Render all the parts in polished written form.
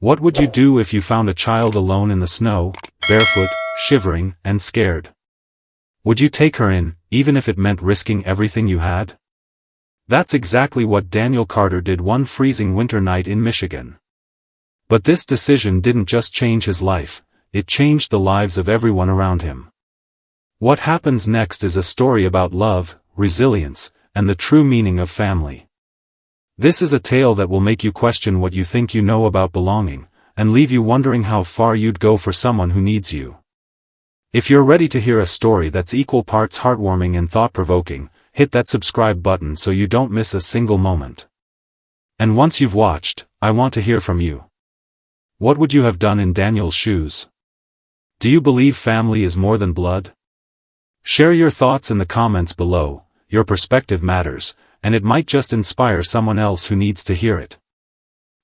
What would you do if you found a child alone in the snow, barefoot, shivering, and scared? Would you take her in, even if it meant risking everything you had? That's exactly what Daniel Carter did one freezing winter night in Michigan. But this decision didn't just change his life, it changed the lives of everyone around him. What happens next is a story about love, resilience, and the true meaning of family. This is a tale that will make you question what you think you know about belonging, and leave you wondering how far you'd go for someone who needs you. If you're ready to hear a story that's equal parts heartwarming and thought-provoking, hit that subscribe button so you don't miss a single moment. And once you've watched, I want to hear from you. What would you have done in Daniel's shoes? Do you believe family is more than blood? Share your thoughts in the comments below. Your perspective matters, and it might just inspire someone else who needs to hear it.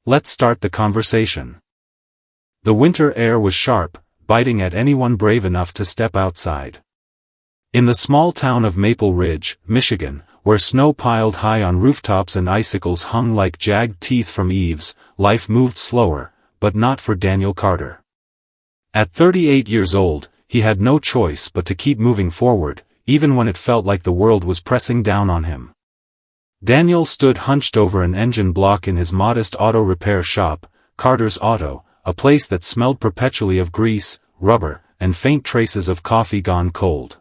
Let's start the conversation. The winter air was sharp, biting at anyone brave enough to step outside. In the small town of Maple Ridge, Michigan, where snow piled high on rooftops and icicles hung like jagged teeth from eaves, life moved slower, but not for Daniel Carter. At 38 years old, he had no choice but to keep moving forward, even when it felt like the world was pressing down on him. Daniel stood hunched over an engine block in his modest auto repair shop, Carter's Auto, a place that smelled perpetually of grease, rubber, and faint traces of coffee gone cold.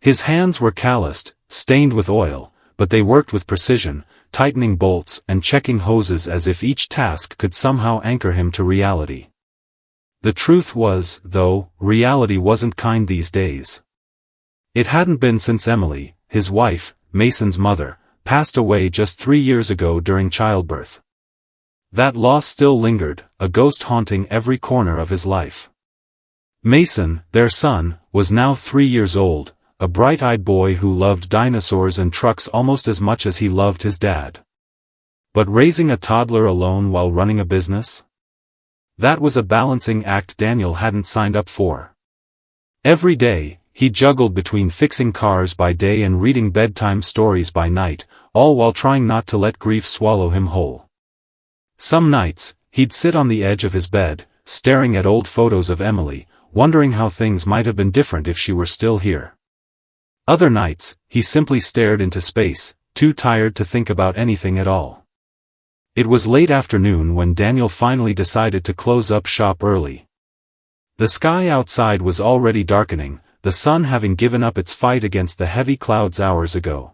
His hands were calloused, stained with oil, but they worked with precision, tightening bolts and checking hoses as if each task could somehow anchor him to reality. The truth was, though, reality wasn't kind these days. It hadn't been since Emily, his wife, Mason's mother, passed away just 3 years ago during childbirth. That loss still lingered, a ghost haunting every corner of his life. Mason, their son, was now 3 years old, a bright-eyed boy who loved dinosaurs and trucks almost as much as he loved his dad. But raising a toddler alone while running a business? That was a balancing act Daniel hadn't signed up for. Every day, he juggled between fixing cars by day and reading bedtime stories by night, all while trying not to let grief swallow him whole. Some nights, he'd sit on the edge of his bed, staring at old photos of Emily, wondering how things might have been different if she were still here. Other nights, he simply stared into space, too tired to think about anything at all. It was late afternoon when Daniel finally decided to close up shop early. The sky outside was already darkening, the sun having given up its fight against the heavy clouds hours ago.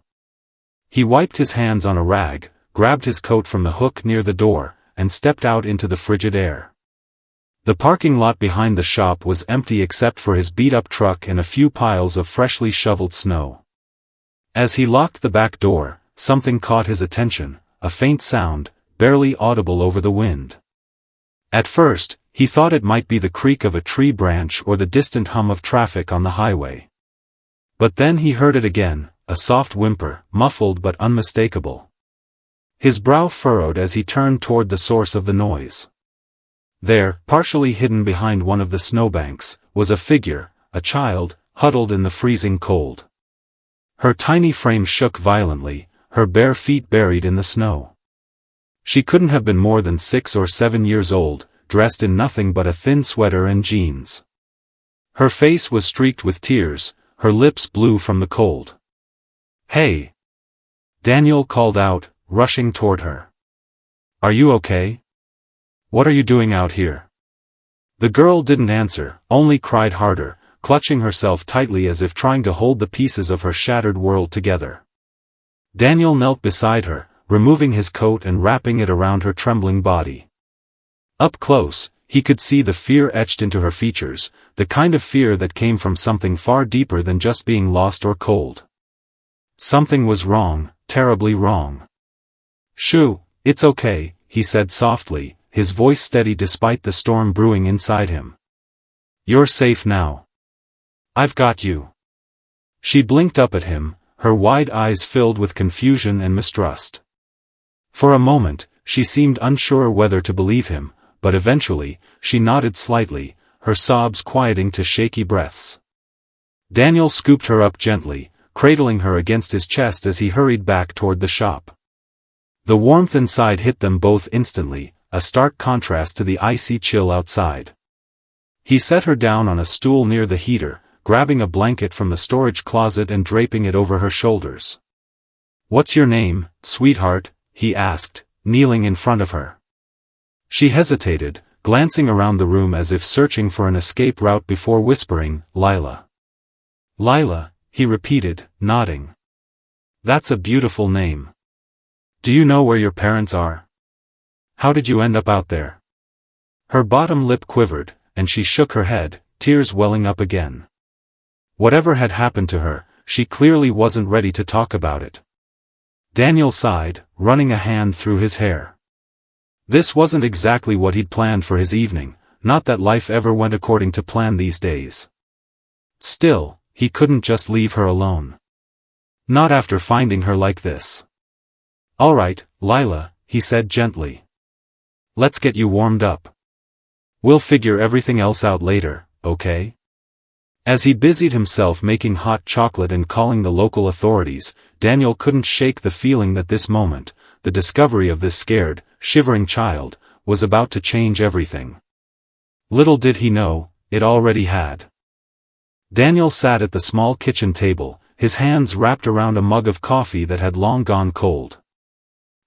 He wiped his hands on a rag, grabbed his coat from the hook near the door, and stepped out into the frigid air. The parking lot behind the shop was empty except for his beat-up truck and a few piles of freshly shoveled snow. As he locked the back door, something caught his attention, a faint sound, barely audible over the wind. At first, he thought it might be the creak of a tree branch or the distant hum of traffic on the highway. But then he heard it again, a soft whimper, muffled but unmistakable. His brow furrowed as he turned toward the source of the noise. There, partially hidden behind one of the snowbanks, was a figure, a child, huddled in the freezing cold. Her tiny frame shook violently, her bare feet buried in the snow. She couldn't have been more than 6 or 7 years old, dressed in nothing but a thin sweater and jeans. Her face was streaked with tears, her lips blue from the cold. "Hey!" Daniel called out, rushing toward her. "Are you okay? What are you doing out here?" The girl didn't answer, only cried harder, clutching herself tightly as if trying to hold the pieces of her shattered world together. Daniel knelt beside her, removing his coat and wrapping it around her trembling body. Up close, he could see the fear etched into her features, the kind of fear that came from something far deeper than just being lost or cold. Something was wrong, terribly wrong. "Shoo, it's okay," he said softly, his voice steady despite the storm brewing inside him. "You're safe now. I've got you." She blinked up at him, her wide eyes filled with confusion and mistrust. For a moment, she seemed unsure whether to believe him, but eventually, she nodded slightly, her sobs quieting to shaky breaths. Daniel scooped her up gently, cradling her against his chest as he hurried back toward the shop. The warmth inside hit them both instantly, a stark contrast to the icy chill outside. He set her down on a stool near the heater, grabbing a blanket from the storage closet and draping it over her shoulders. "What's your name, sweetheart?" he asked, kneeling in front of her. She hesitated, glancing around the room as if searching for an escape route before whispering, "Lila." "Lila," he repeated, nodding. "That's a beautiful name. Do you know where your parents are? How did you end up out there?" Her bottom lip quivered, and she shook her head, tears welling up again. Whatever had happened to her, she clearly wasn't ready to talk about it. Daniel sighed, running a hand through his hair. This wasn't exactly what he'd planned for his evening, not that life ever went according to plan these days. Still, he couldn't just leave her alone. Not after finding her like this. "All right, Lila," he said gently. "Let's get you warmed up. We'll figure everything else out later, okay?" As he busied himself making hot chocolate and calling the local authorities, Daniel couldn't shake the feeling that this moment, the discovery of this scared, shivering child, was about to change everything. Little did he know, it already had. Daniel sat at the small kitchen table, his hands wrapped around a mug of coffee that had long gone cold.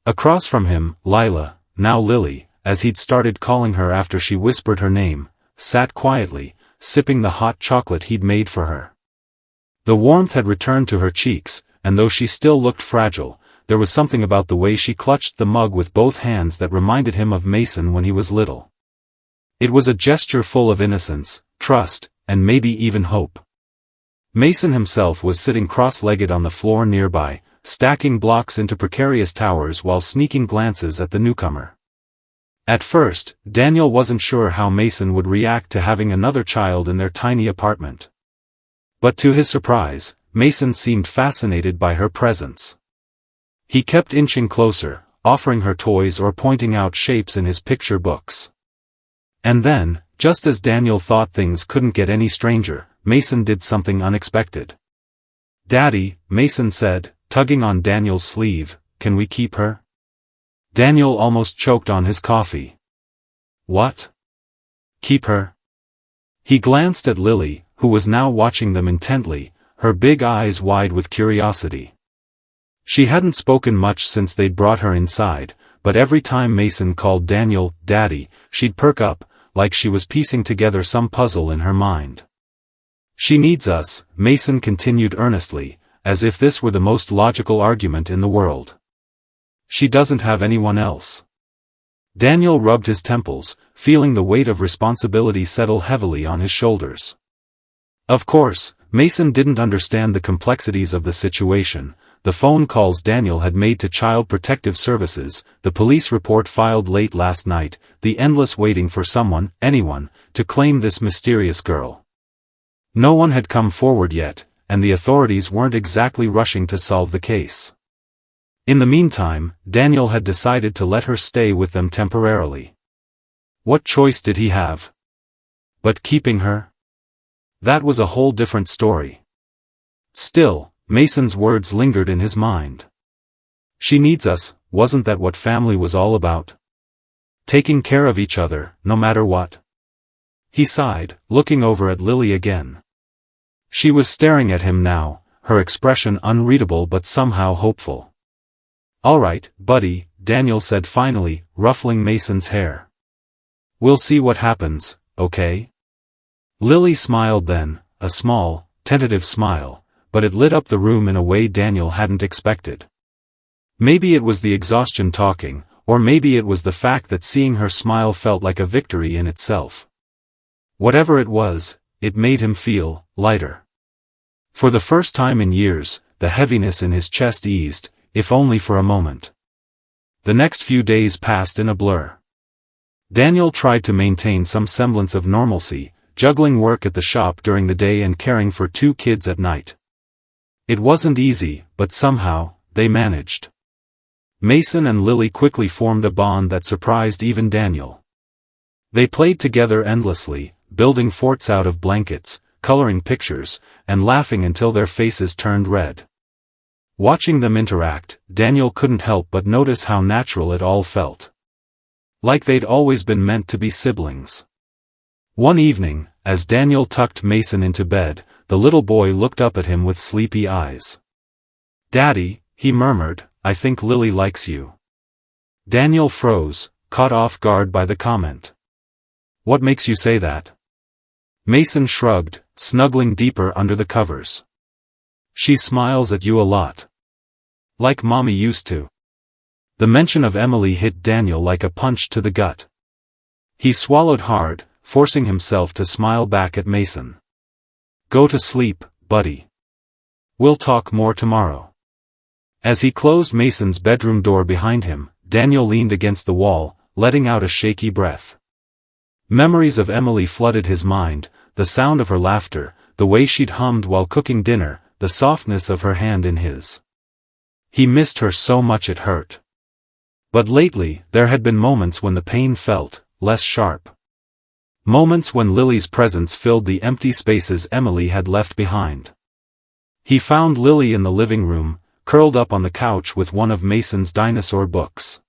Across from him, Lila, now Lily, as he'd started calling her after she whispered her name, sat quietly, sipping the hot chocolate he'd made for her. The warmth had returned to her cheeks, and though she still looked fragile, there was something about the way she clutched the mug with both hands that reminded him of Mason when he was little. It was a gesture full of innocence, trust, and maybe even hope. Mason himself was sitting cross-legged on the floor nearby, stacking blocks into precarious towers while sneaking glances at the newcomer. At first, Daniel wasn't sure how Mason would react to having another child in their tiny apartment. But to his surprise, Mason seemed fascinated by her presence. He kept inching closer, offering her toys or pointing out shapes in his picture books. And then, just as Daniel thought things couldn't get any stranger, Mason did something unexpected. "Daddy," Mason said, tugging on Daniel's sleeve, "can we keep her?" Daniel almost choked on his coffee. "What? Keep her?" He glanced at Lily, who was now watching them intently, her big eyes wide with curiosity. She hadn't spoken much since they'd brought her inside, but every time Mason called Daniel Daddy, she'd perk up, like she was piecing together some puzzle in her mind. "She needs us," Mason continued earnestly, as if this were the most logical argument in the world. "She doesn't have anyone else." Daniel rubbed his temples, feeling the weight of responsibility settle heavily on his shoulders. Of course, Mason didn't understand the complexities of the situation, the phone calls Daniel had made to Child Protective Services, the police report filed late last night, the endless waiting for someone, anyone, to claim this mysterious girl. No one had come forward yet, and the authorities weren't exactly rushing to solve the case. In the meantime, Daniel had decided to let her stay with them temporarily. What choice did he have? But keeping her? That was a whole different story. Still, Mason's words lingered in his mind. "She needs us," wasn't that what family was all about? Taking care of each other, no matter what. He sighed, looking over at Lily again. She was staring at him now, her expression unreadable but somehow hopeful. "All right, buddy," Daniel said finally, ruffling Mason's hair. "We'll see what happens, okay?" Lily smiled then, a small, tentative smile, but it lit up the room in a way Daniel hadn't expected. Maybe it was the exhaustion talking, or maybe it was the fact that seeing her smile felt like a victory in itself. Whatever it was, it made him feel lighter. For the first time in years, the heaviness in his chest eased, if only for a moment. The next few days passed in a blur. Daniel tried to maintain some semblance of normalcy, juggling work at the shop during the day and caring for 2 kids at night. It wasn't easy, but somehow, they managed. Mason and Lily quickly formed a bond that surprised even Daniel. They played together endlessly, building forts out of blankets, coloring pictures, and laughing until their faces turned red. Watching them interact, Daniel couldn't help but notice how natural it all felt. Like they'd always been meant to be siblings. One evening, as Daniel tucked Mason into bed, the little boy looked up at him with sleepy eyes. "Daddy," he murmured, "I think Lily likes you." Daniel froze, caught off guard by the comment. "What makes you say that?" Mason shrugged, snuggling deeper under the covers. "She smiles at you a lot. Like Mommy used to." The mention of Emily hit Daniel like a punch to the gut. He swallowed hard, forcing himself to smile back at Mason. "Go to sleep, buddy. We'll talk more tomorrow." As he closed Mason's bedroom door behind him, Daniel leaned against the wall, letting out a shaky breath. Memories of Emily flooded his mind, the sound of her laughter, the way she'd hummed while cooking dinner, the softness of her hand in his. He missed her so much it hurt. But lately, there had been moments when the pain felt less sharp. Moments when Lily's presence filled the empty spaces Emily had left behind. He found Lily in the living room, curled up on the couch with one of Mason's dinosaur books.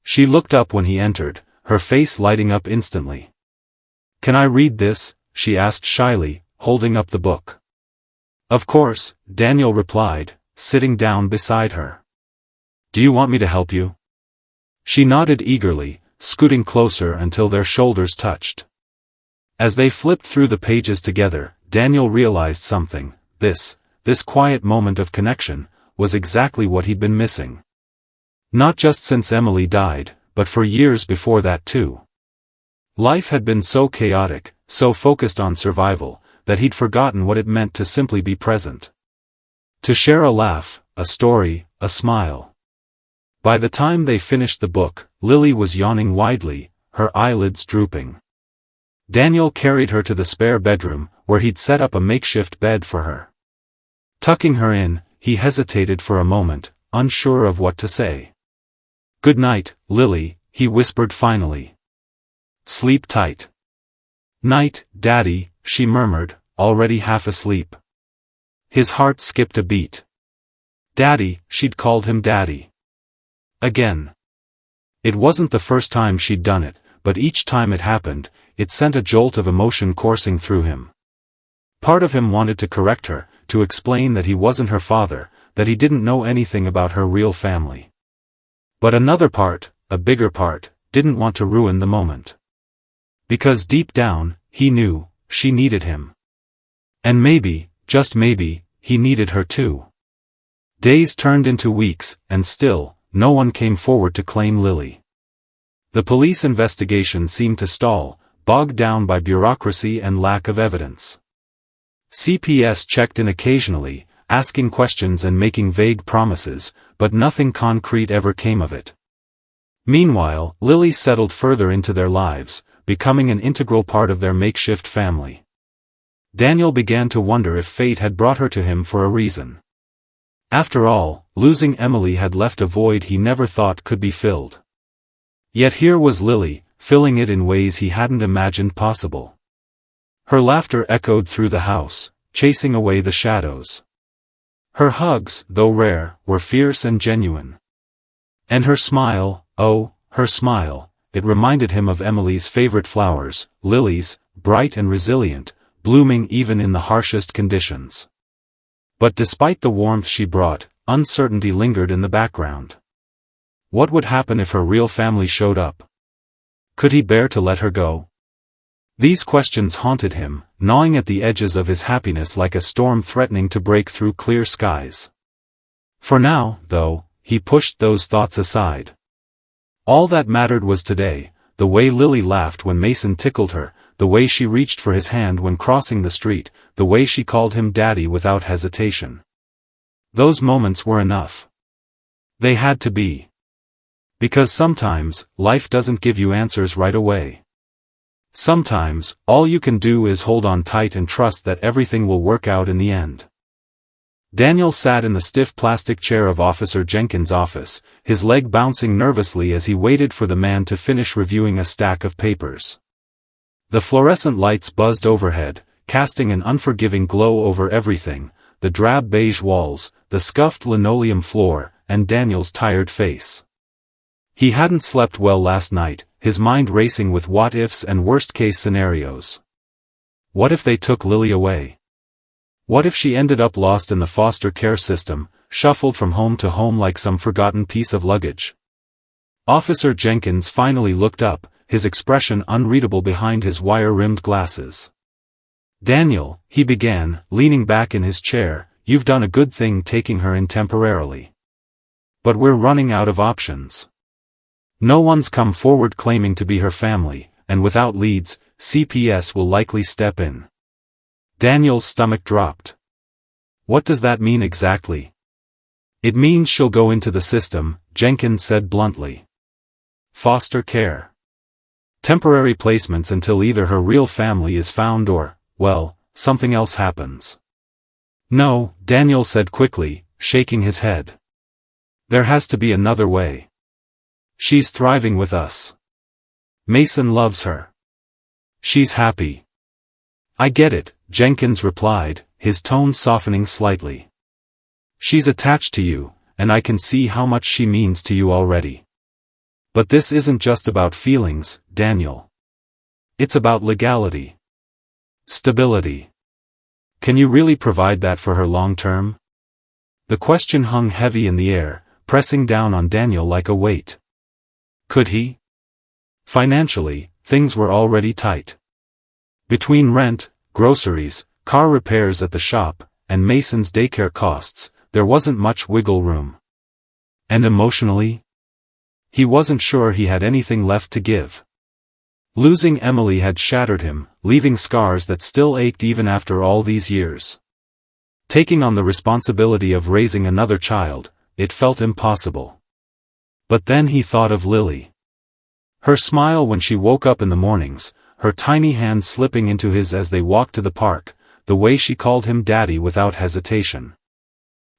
She looked up when he entered, her face lighting up instantly. "Can I read this?" she asked shyly, holding up the book. "Of course," Daniel replied, sitting down beside her. "Do you want me to help you?" She nodded eagerly, scooting closer until their shoulders touched. As they flipped through the pages together, Daniel realized something. This quiet moment of connection, was exactly what he'd been missing. Not just since Emily died, but for years before that too. Life had been so chaotic, so focused on survival, that he'd forgotten what it meant to simply be present. To share a laugh, a story, a smile. By the time they finished the book, Lily was yawning widely, her eyelids drooping. Daniel carried her to the spare bedroom, where he'd set up a makeshift bed for her. Tucking her in, he hesitated for a moment, unsure of what to say. "Good night, Lily," he whispered finally. "Sleep tight." "Night, Daddy," she murmured, already half asleep. His heart skipped a beat. Daddy, she'd called him Daddy. Again. It wasn't the first time she'd done it, but each time it happened, it sent a jolt of emotion coursing through him. Part of him wanted to correct her, to explain that he wasn't her father, that he didn't know anything about her real family. But another part, a bigger part, didn't want to ruin the moment. Because deep down, he knew, she needed him. And maybe, just maybe, he needed her too. Days turned into weeks, and still, no one came forward to claim Lily. The police investigation seemed to stall, bogged down by bureaucracy and lack of evidence. CPS checked in occasionally, asking questions and making vague promises, but nothing concrete ever came of it. Meanwhile, Lily settled further into their lives, becoming an integral part of their makeshift family. Daniel began to wonder if fate had brought her to him for a reason. After all, losing Emily had left a void he never thought could be filled. Yet here was Lily, filling it in ways he hadn't imagined possible. Her laughter echoed through the house, chasing away the shadows. Her hugs, though rare, were fierce and genuine. And her smile, oh, her smile, it reminded him of Emily's favorite flowers, lilies, bright and resilient, blooming even in the harshest conditions. But despite the warmth she brought, uncertainty lingered in the background. What would happen if her real family showed up? Could he bear to let her go? These questions haunted him, gnawing at the edges of his happiness like a storm threatening to break through clear skies. For now, though, he pushed those thoughts aside. All that mattered was today, the way Lily laughed when Mason tickled her, the way she reached for his hand when crossing the street, the way she called him Daddy without hesitation. Those moments were enough. They had to be. Because sometimes, life doesn't give you answers right away. Sometimes, all you can do is hold on tight and trust that everything will work out in the end. Daniel sat in the stiff plastic chair of Officer Jenkins' office, his leg bouncing nervously as he waited for the man to finish reviewing a stack of papers. The fluorescent lights buzzed overhead, casting an unforgiving glow over everything, the drab beige walls, the scuffed linoleum floor, and Daniel's tired face. He hadn't slept well last night, his mind racing with what-ifs and worst-case scenarios. What if they took Lily away? What if she ended up lost in the foster care system, shuffled from home to home like some forgotten piece of luggage? Officer Jenkins finally looked up, his expression unreadable behind his wire-rimmed glasses. "Daniel," he began, leaning back in his chair, "you've done a good thing taking her in temporarily. But we're running out of options. No one's come forward claiming to be her family, and without leads, CPS will likely step in." Daniel's stomach dropped. "What does that mean exactly?" "It means she'll go into the system," Jenkins said bluntly. "Foster care. Temporary placements until either her real family is found or, well, something else happens." "No," Daniel said quickly, shaking his head. "There has to be another way. She's thriving with us. Mason loves her. She's happy." "I get it," Jenkins replied, his tone softening slightly. "She's attached to you, and I can see how much she means to you already. But this isn't just about feelings, Daniel. It's about legality. Stability. Can you really provide that for her long term?" The question hung heavy in the air, pressing down on Daniel like a weight. Could he? Financially, things were already tight. Between rent, groceries, car repairs at the shop, and Mason's daycare costs, there wasn't much wiggle room. And emotionally? He wasn't sure he had anything left to give. Losing Emily had shattered him, leaving scars that still ached even after all these years. Taking on the responsibility of raising another child, it felt impossible. But then he thought of Lily. Her smile when she woke up in the mornings, her tiny hand slipping into his as they walked to the park, the way she called him Daddy without hesitation.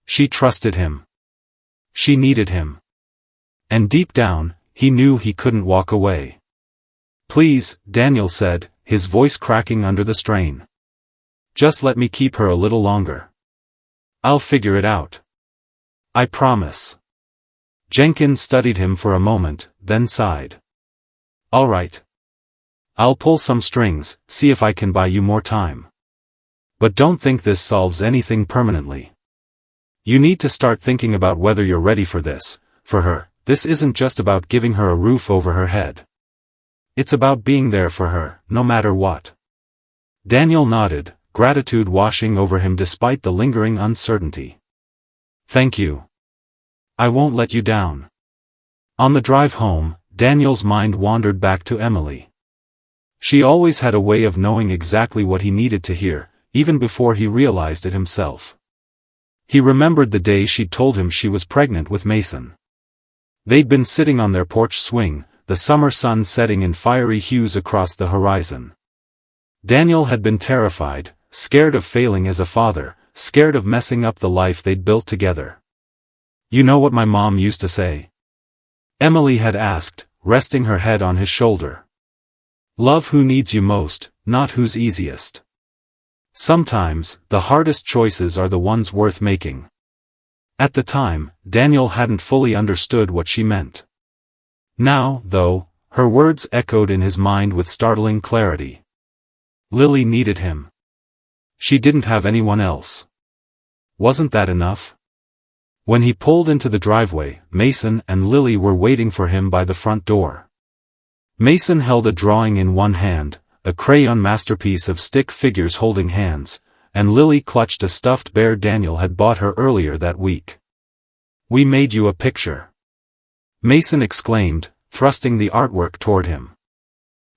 She trusted him. She needed him. And deep down, he knew he couldn't walk away. "Please," Daniel said, his voice cracking under the strain. "Just let me keep her a little longer. I'll figure it out. I promise." Jenkins studied him for a moment, then sighed. "All right. I'll pull some strings, see if I can buy you more time. But don't think this solves anything permanently. You need to start thinking about whether you're ready for this, for her. This isn't just about giving her a roof over her head. It's about being there for her, no matter what." Daniel nodded, gratitude washing over him despite the lingering uncertainty. "Thank you. I won't let you down." On the drive home, Daniel's mind wandered back to Emily. She always had a way of knowing exactly what he needed to hear, even before he realized it himself. He remembered the day she'd told him she was pregnant with Mason. They'd been sitting on their porch swing, the summer sun setting in fiery hues across the horizon. Daniel had been terrified, scared of failing as a father, scared of messing up the life they'd built together. "You know what my mom used to say?" Emily had asked, resting her head on his shoulder. "Love who needs you most, not who's easiest. Sometimes, the hardest choices are the ones worth making." At the time, Daniel hadn't fully understood what she meant. Now, though, her words echoed in his mind with startling clarity. Lily needed him. She didn't have anyone else. Wasn't that enough? When he pulled into the driveway, Mason and Lily were waiting for him by the front door. Mason held a drawing in one hand, a crayon masterpiece of stick figures holding hands, and Lily clutched a stuffed bear Daniel had bought her earlier that week. "We made you a picture," Mason exclaimed, thrusting the artwork toward him.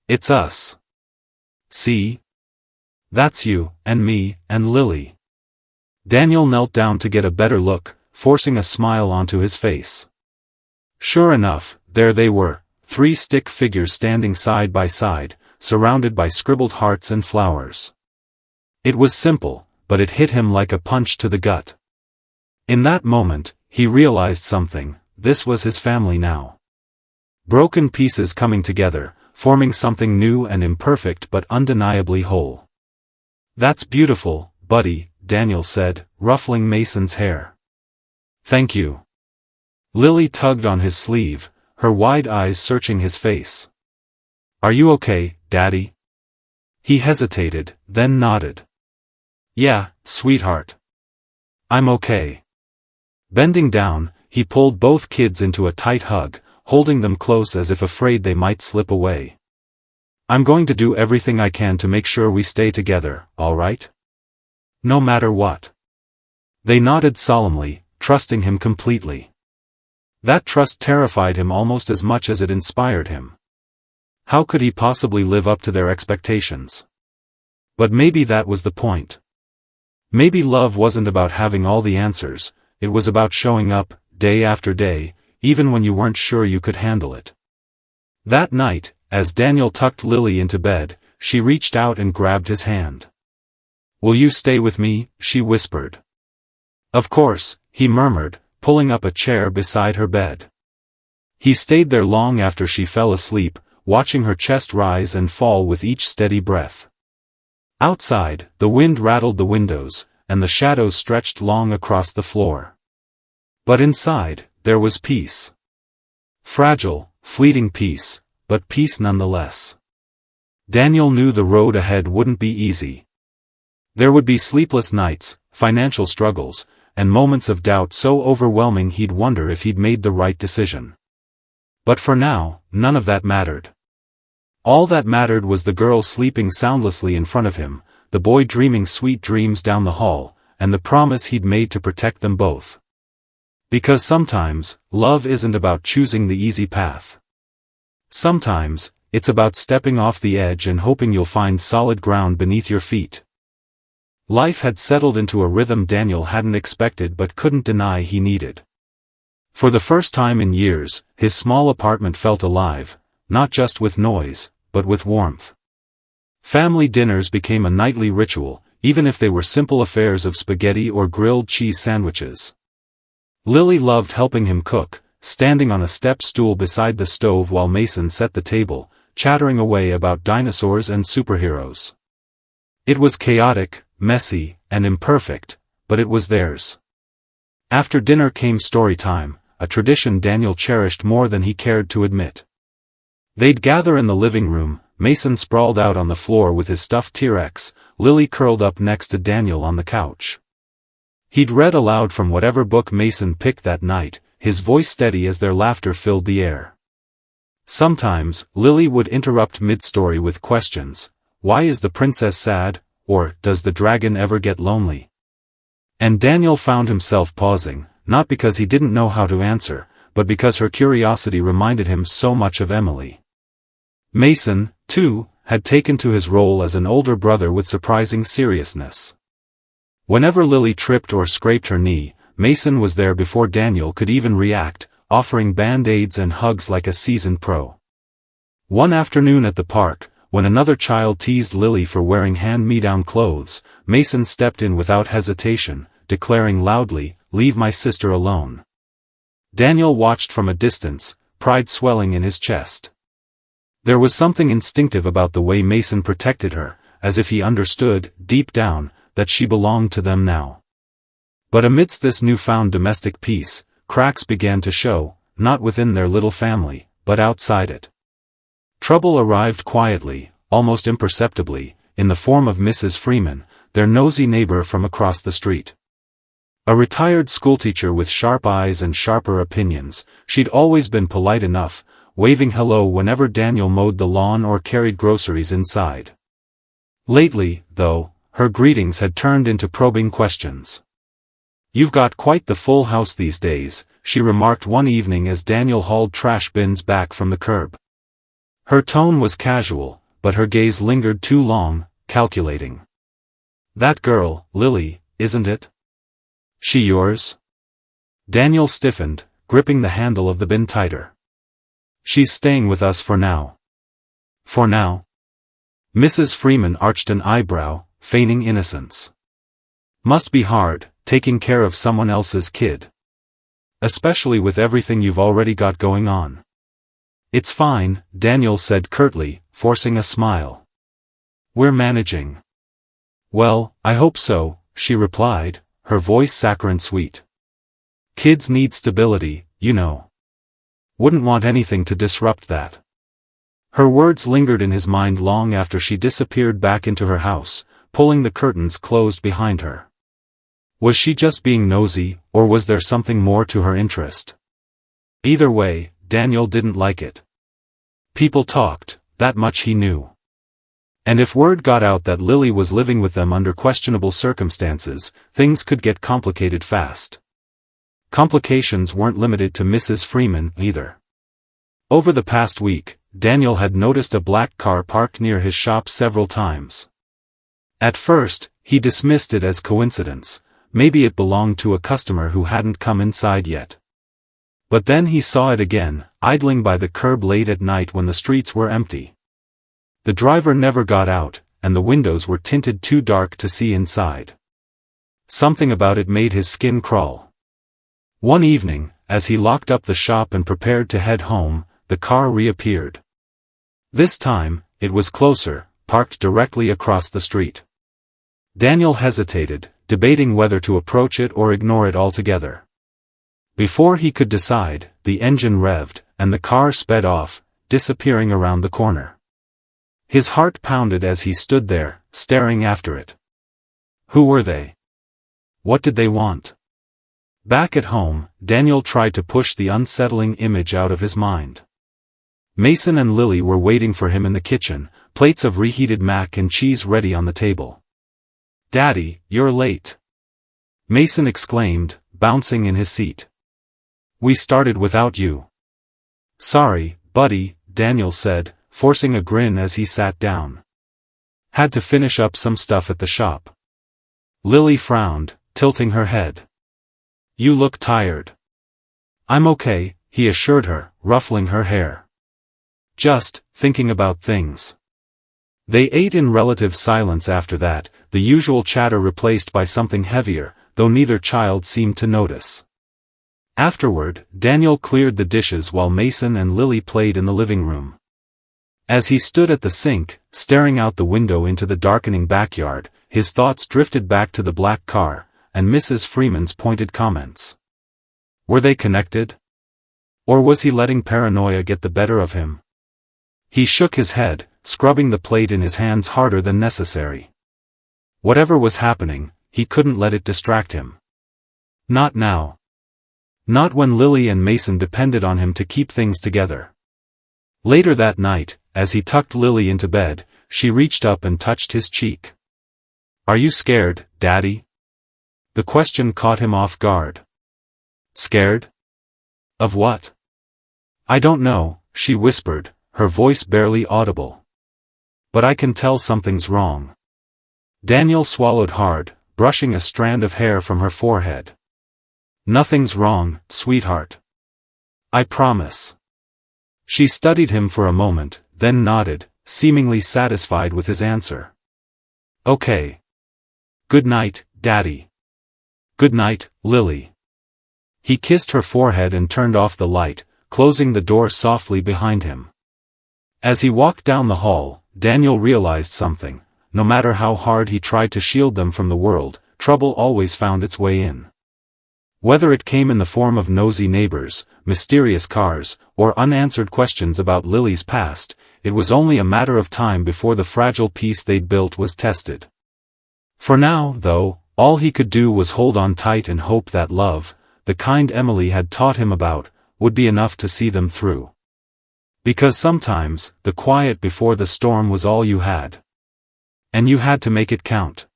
"It's us. See? That's you, and me, and Lily." Daniel knelt down to get a better look, forcing a smile onto his face. Sure enough, there they were, 3 stick figures standing side by side, surrounded by scribbled hearts and flowers. It was simple, but it hit him like a punch to the gut. In that moment, he realized something: this was his family now. Broken pieces coming together, forming something new and imperfect but undeniably whole. "That's beautiful, buddy," Daniel said, ruffling Mason's hair. "Thank you." Lily tugged on his sleeve, her wide eyes searching his face. "Are you okay, Daddy?" He hesitated, then nodded. "Yeah, sweetheart. I'm okay." Bending down, he pulled both kids into a tight hug, holding them close as if afraid they might slip away. "I'm going to do everything I can to make sure we stay together, all right? No matter what." They nodded solemnly, trusting him completely. That trust terrified him almost as much as it inspired him. How could he possibly live up to their expectations? But maybe that was the point. Maybe love wasn't about having all the answers, it was about showing up, day after day, even when you weren't sure you could handle it. That night, as Daniel tucked Lily into bed, she reached out and grabbed his hand. "Will you stay with me?" she whispered. "Of course," he murmured, pulling up a chair beside her bed. He stayed there long after she fell asleep, watching her chest rise and fall with each steady breath. Outside, the wind rattled the windows, and the shadows stretched long across the floor. But inside, there was peace. Fragile, fleeting peace, but peace nonetheless. Daniel knew the road ahead wouldn't be easy. There would be sleepless nights, financial struggles, and moments of doubt so overwhelming he'd wonder if he'd made the right decision. But for now, none of that mattered. All that mattered was the girl sleeping soundlessly in front of him, the boy dreaming sweet dreams down the hall, and the promise he'd made to protect them both. Because sometimes, love isn't about choosing the easy path. Sometimes, it's about stepping off the edge and hoping you'll find solid ground beneath your feet. Life had settled into a rhythm Daniel hadn't expected but couldn't deny he needed. For the first time in years, his small apartment felt alive, not just with noise, but with warmth. Family dinners became a nightly ritual, even if they were simple affairs of spaghetti or grilled cheese sandwiches. Lily loved helping him cook, standing on a step stool beside the stove while Mason set the table, chattering away about dinosaurs and superheroes. It was chaotic, messy, and imperfect, but it was theirs. After dinner came story time, a tradition Daniel cherished more than he cared to admit. They'd gather in the living room, Mason sprawled out on the floor with his stuffed T-Rex, Lily curled up next to Daniel on the couch. He'd read aloud from whatever book Mason picked that night, his voice steady as their laughter filled the air. Sometimes, Lily would interrupt mid-story with questions. Why is the princess sad? Or, does the dragon ever get lonely? And Daniel found himself pausing, not because he didn't know how to answer, but because her curiosity reminded him so much of Emily. Mason, too, had taken to his role as an older brother with surprising seriousness. Whenever Lily tripped or scraped her knee, Mason was there before Daniel could even react, offering band-aids and hugs like a seasoned pro. One afternoon at the park, when another child teased Lily for wearing hand-me-down clothes, Mason stepped in without hesitation, declaring loudly, "Leave my sister alone." Daniel watched from a distance, pride swelling in his chest. There was something instinctive about the way Mason protected her, as if he understood, deep down, that she belonged to them now. But amidst this newfound domestic peace, cracks began to show, not within their little family, but outside it. Trouble arrived quietly, almost imperceptibly, in the form of Mrs. Freeman, their nosy neighbor from across the street. A retired schoolteacher with sharp eyes and sharper opinions, she'd always been polite enough, waving hello whenever Daniel mowed the lawn or carried groceries inside. Lately, though, her greetings had turned into probing questions. "You've got quite the full house these days," she remarked one evening as Daniel hauled trash bins back from the curb. Her tone was casual, but her gaze lingered too long, calculating. "That girl, Lily, isn't it? She yours?" Daniel stiffened, gripping the handle of the bin tighter. "She's staying with us for now." "For now?" Mrs. Freeman arched an eyebrow, feigning innocence. "Must be hard, taking care of someone else's kid. Especially with everything you've already got going on." "It's fine," Daniel said curtly, forcing a smile. "We're managing." "Well, I hope so," she replied, her voice saccharine sweet. "Kids need stability, you know." Wouldn't want anything to disrupt that. Her words lingered in his mind long after she disappeared back into her house, pulling the curtains closed behind her. Was she just being nosy, or was there something more to her interest? Either way, Daniel didn't like it. People talked, that much he knew. And if word got out that Lily was living with them under questionable circumstances, things could get complicated fast. Complications weren't limited to Mrs. Freeman, either. Over the past week, Daniel had noticed a black car parked near his shop several times. At first, he dismissed it as coincidence, maybe it belonged to a customer who hadn't come inside yet. But then he saw it again, idling by the curb late at night when the streets were empty. The driver never got out, and the windows were tinted too dark to see inside. Something about it made his skin crawl. One evening, as he locked up the shop and prepared to head home, the car reappeared. This time, it was closer, parked directly across the street. Daniel hesitated, debating whether to approach it or ignore it altogether. Before he could decide, the engine revved, and the car sped off, disappearing around the corner. His heart pounded as he stood there, staring after it. Who were they? What did they want? Back at home, Daniel tried to push the unsettling image out of his mind. Mason and Lily were waiting for him in the kitchen, plates of reheated mac and cheese ready on the table. "Daddy, you're late," Mason exclaimed, bouncing in his seat. "We started without you." "Sorry, buddy," Daniel said, forcing a grin as he sat down. "Had to finish up some stuff at the shop." Lily frowned, tilting her head. "You look tired." "I'm okay," he assured her, ruffling her hair. "Just thinking about things." They ate in relative silence after that, the usual chatter replaced by something heavier, though neither child seemed to notice. Afterward, Daniel cleared the dishes while Mason and Lily played in the living room. As he stood at the sink, staring out the window into the darkening backyard, his thoughts drifted back to the black car, and Mrs. Freeman's pointed comments. Were they connected? Or was he letting paranoia get the better of him? He shook his head, scrubbing the plate in his hands harder than necessary. Whatever was happening, he couldn't let it distract him. Not now. Not when Lily and Mason depended on him to keep things together. Later that night, as he tucked Lily into bed, she reached up and touched his cheek. "Are you scared, Daddy?" The question caught him off guard. "Scared? Of what?" "I don't know," she whispered, her voice barely audible. "But I can tell something's wrong." Daniel swallowed hard, brushing a strand of hair from her forehead. "Nothing's wrong, sweetheart. I promise." She studied him for a moment, then nodded, seemingly satisfied with his answer. "Okay. Good night, Daddy." "Good night, Lily." He kissed her forehead and turned off the light, closing the door softly behind him. As he walked down the hall, Daniel realized something. No matter how hard he tried to shield them from the world, trouble always found its way in. Whether it came in the form of nosy neighbors, mysterious cars, or unanswered questions about Lily's past, it was only a matter of time before the fragile peace they'd built was tested. For now, though, all he could do was hold on tight and hope that love, the kind Emily had taught him about, would be enough to see them through. Because sometimes, the quiet before the storm was all you had. And you had to make it count.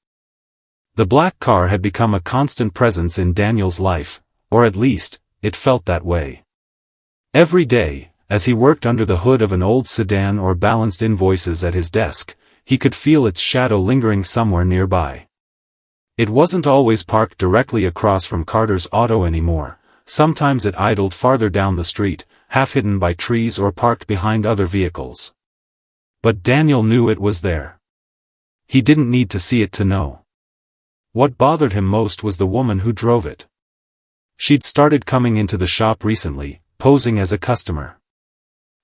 The black car had become a constant presence in Daniel's life, or at least, it felt that way. Every day, as he worked under the hood of an old sedan or balanced invoices at his desk, he could feel its shadow lingering somewhere nearby. It wasn't always parked directly across from Carter's auto anymore, sometimes it idled farther down the street, half hidden by trees or parked behind other vehicles. But Daniel knew it was there. He didn't need to see it to know. What bothered him most was the woman who drove it. She'd started coming into the shop recently, posing as a customer.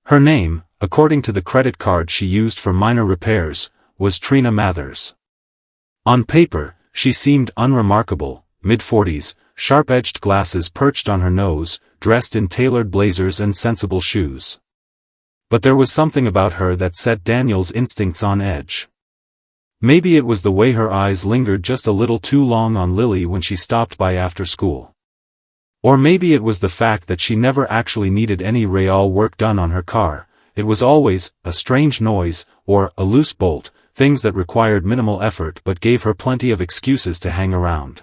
Her name, according to the credit card she used for minor repairs, was Trina Mathers. On paper, she seemed unremarkable, mid-40s, sharp-edged glasses perched on her nose, dressed in tailored blazers and sensible shoes. But there was something about her that set Daniel's instincts on edge. Maybe it was the way her eyes lingered just a little too long on Lily when she stopped by after school. Or maybe it was the fact that she never actually needed any real work done on her car. It was always a strange noise, or a loose bolt, things that required minimal effort but gave her plenty of excuses to hang around.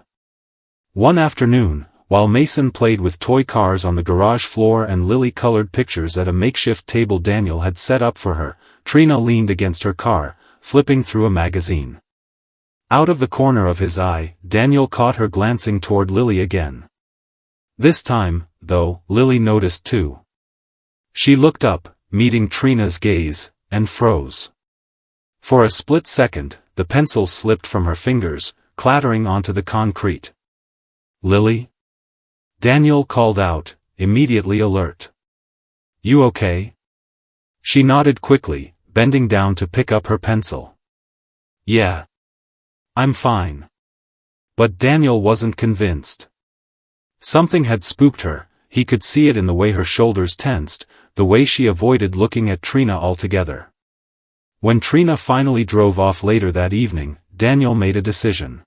One afternoon, while Mason played with toy cars on the garage floor and Lily colored pictures at a makeshift table Daniel had set up for her, Trina leaned against her car, flipping through a magazine. Out of the corner of his eye, Daniel caught her glancing toward Lily again. This time, though, Lily noticed too. She looked up, meeting Trina's gaze, and froze. For a split second, the pencil slipped from her fingers, clattering onto the concrete. "Lily?" Daniel called out, immediately alert. "You okay?" She nodded quickly, bending down to pick up her pencil. "Yeah. I'm fine." But Daniel wasn't convinced. Something had spooked her. He could see it in the way her shoulders tensed, the way she avoided looking at Trina altogether. When Trina finally drove off later that evening, Daniel made a decision.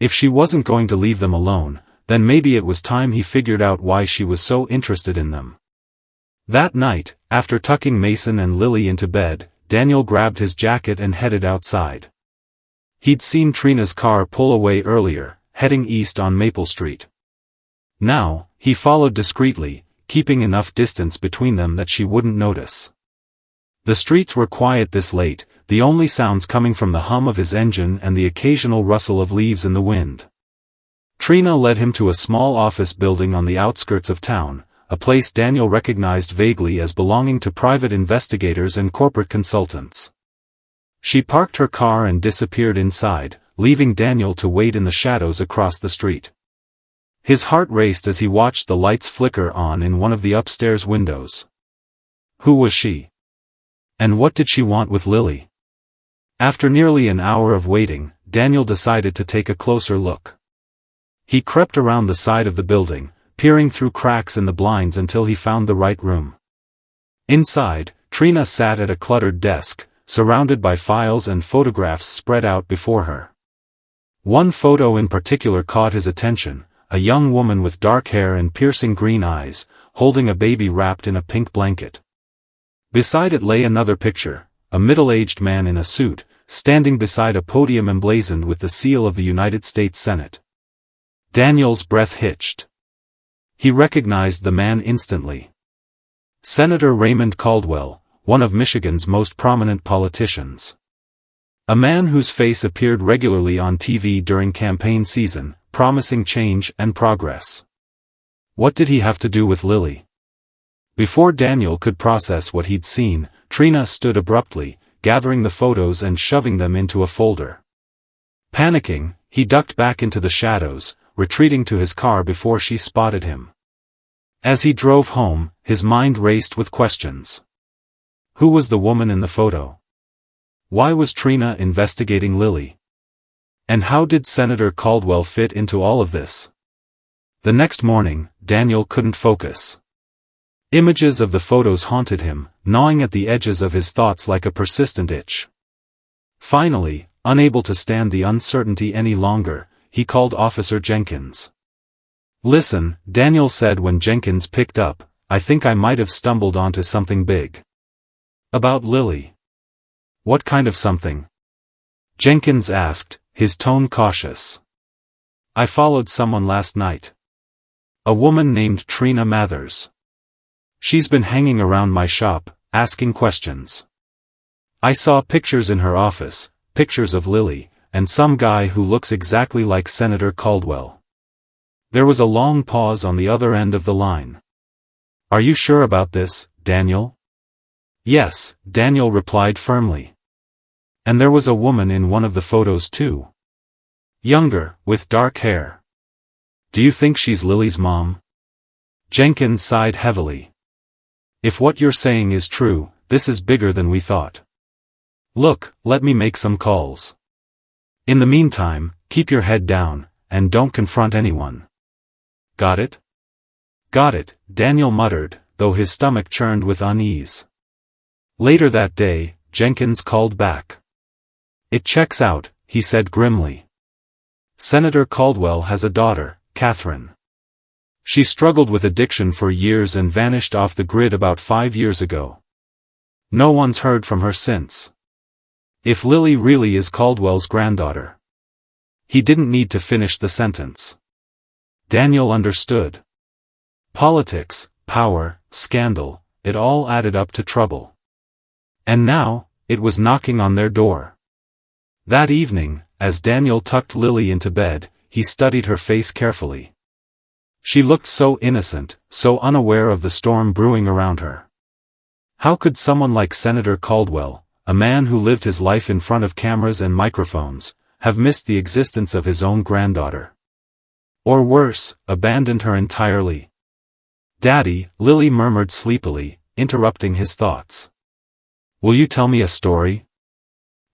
If she wasn't going to leave them alone, then maybe it was time he figured out why she was so interested in them. That night, after tucking Mason and Lily into bed, Daniel grabbed his jacket and headed outside. He'd seen Trina's car pull away earlier, heading east on Maple Street. Now, he followed discreetly, keeping enough distance between them that she wouldn't notice. The streets were quiet this late, the only sounds coming from the hum of his engine and the occasional rustle of leaves in the wind. Trina led him to a small office building on the outskirts of town, a place Daniel recognized vaguely as belonging to private investigators and corporate consultants. She parked her car and disappeared inside, leaving Daniel to wait in the shadows across the street. His heart raced as he watched the lights flicker on in one of the upstairs windows. Who was she? And what did she want with Lily? After nearly an hour of waiting, Daniel decided to take a closer look. He crept around the side of the building, peering through cracks in the blinds until he found the right room. Inside, Trina sat at a cluttered desk, surrounded by files and photographs spread out before her. One photo in particular caught his attention, a young woman with dark hair and piercing green eyes, holding a baby wrapped in a pink blanket. Beside it lay another picture, a middle-aged man in a suit, standing beside a podium emblazoned with the seal of the United States Senate. Daniel's breath hitched. He recognized the man instantly. Senator Raymond Caldwell, one of Michigan's most prominent politicians. A man whose face appeared regularly on TV during campaign season, promising change and progress. What did he have to do with Lily? Before Daniel could process what he'd seen, Trina stood abruptly, gathering the photos and shoving them into a folder. Panicking, he ducked back into the shadows, retreating to his car before she spotted him. As he drove home, his mind raced with questions. Who was the woman in the photo? Why was Trina investigating Lily? And how did Senator Caldwell fit into all of this? The next morning, Daniel couldn't focus. Images of the photos haunted him, gnawing at the edges of his thoughts like a persistent itch. Finally, unable to stand the uncertainty any longer, he called Officer Jenkins. "Listen," Daniel said when Jenkins picked up, "I think I might have stumbled onto something big." "About Lily?" "What kind of something?" Jenkins asked, his tone cautious. "I followed someone last night. A woman named Trina Mathers. She's been hanging around my shop, asking questions. I saw pictures in her office, pictures of Lily, and some guy who looks exactly like Senator Caldwell." There was a long pause on the other end of the line. "Are you sure about this, Daniel?" "Yes," Daniel replied firmly. "And there was a woman in one of the photos too. Younger, with dark hair. Do you think she's Lily's mom?" Jenkins sighed heavily. "If what you're saying is true, this is bigger than we thought. Look, let me make some calls. In the meantime, keep your head down, and don't confront anyone. Got it?" Got it, Daniel muttered, though his stomach churned with unease. Later that day, Jenkins called back. It checks out, he said grimly. Senator Caldwell has a daughter, Catherine. She struggled with addiction for years and vanished off the grid about 5 years ago. No one's heard from her since. If Lily really is Caldwell's granddaughter. He didn't need to finish the sentence. Daniel understood. Politics, power, scandal, it all added up to trouble. And now, it was knocking on their door. That evening, as Daniel tucked Lily into bed, he studied her face carefully. She looked so innocent, so unaware of the storm brewing around her. How could someone like Senator Caldwell, a man who lived his life in front of cameras and microphones, have missed the existence of his own granddaughter? Or worse, abandoned her entirely? Daddy, Lily murmured sleepily, interrupting his thoughts. Will you tell me a story?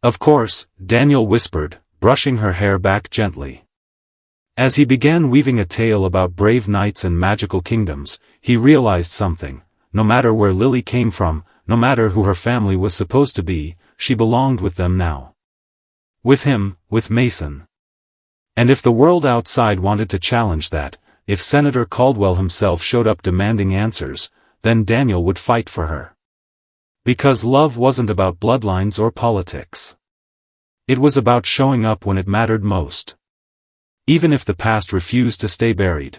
Of course, Daniel whispered, brushing her hair back gently. As he began weaving a tale about brave knights and magical kingdoms, he realized something. No matter where Lily came from, no matter who her family was supposed to be, she belonged with them now. With him, with Mason. And if the world outside wanted to challenge that, if Senator Caldwell himself showed up demanding answers, then Daniel would fight for her. Because love wasn't about bloodlines or politics. It was about showing up when it mattered most. Even if the past refused to stay buried.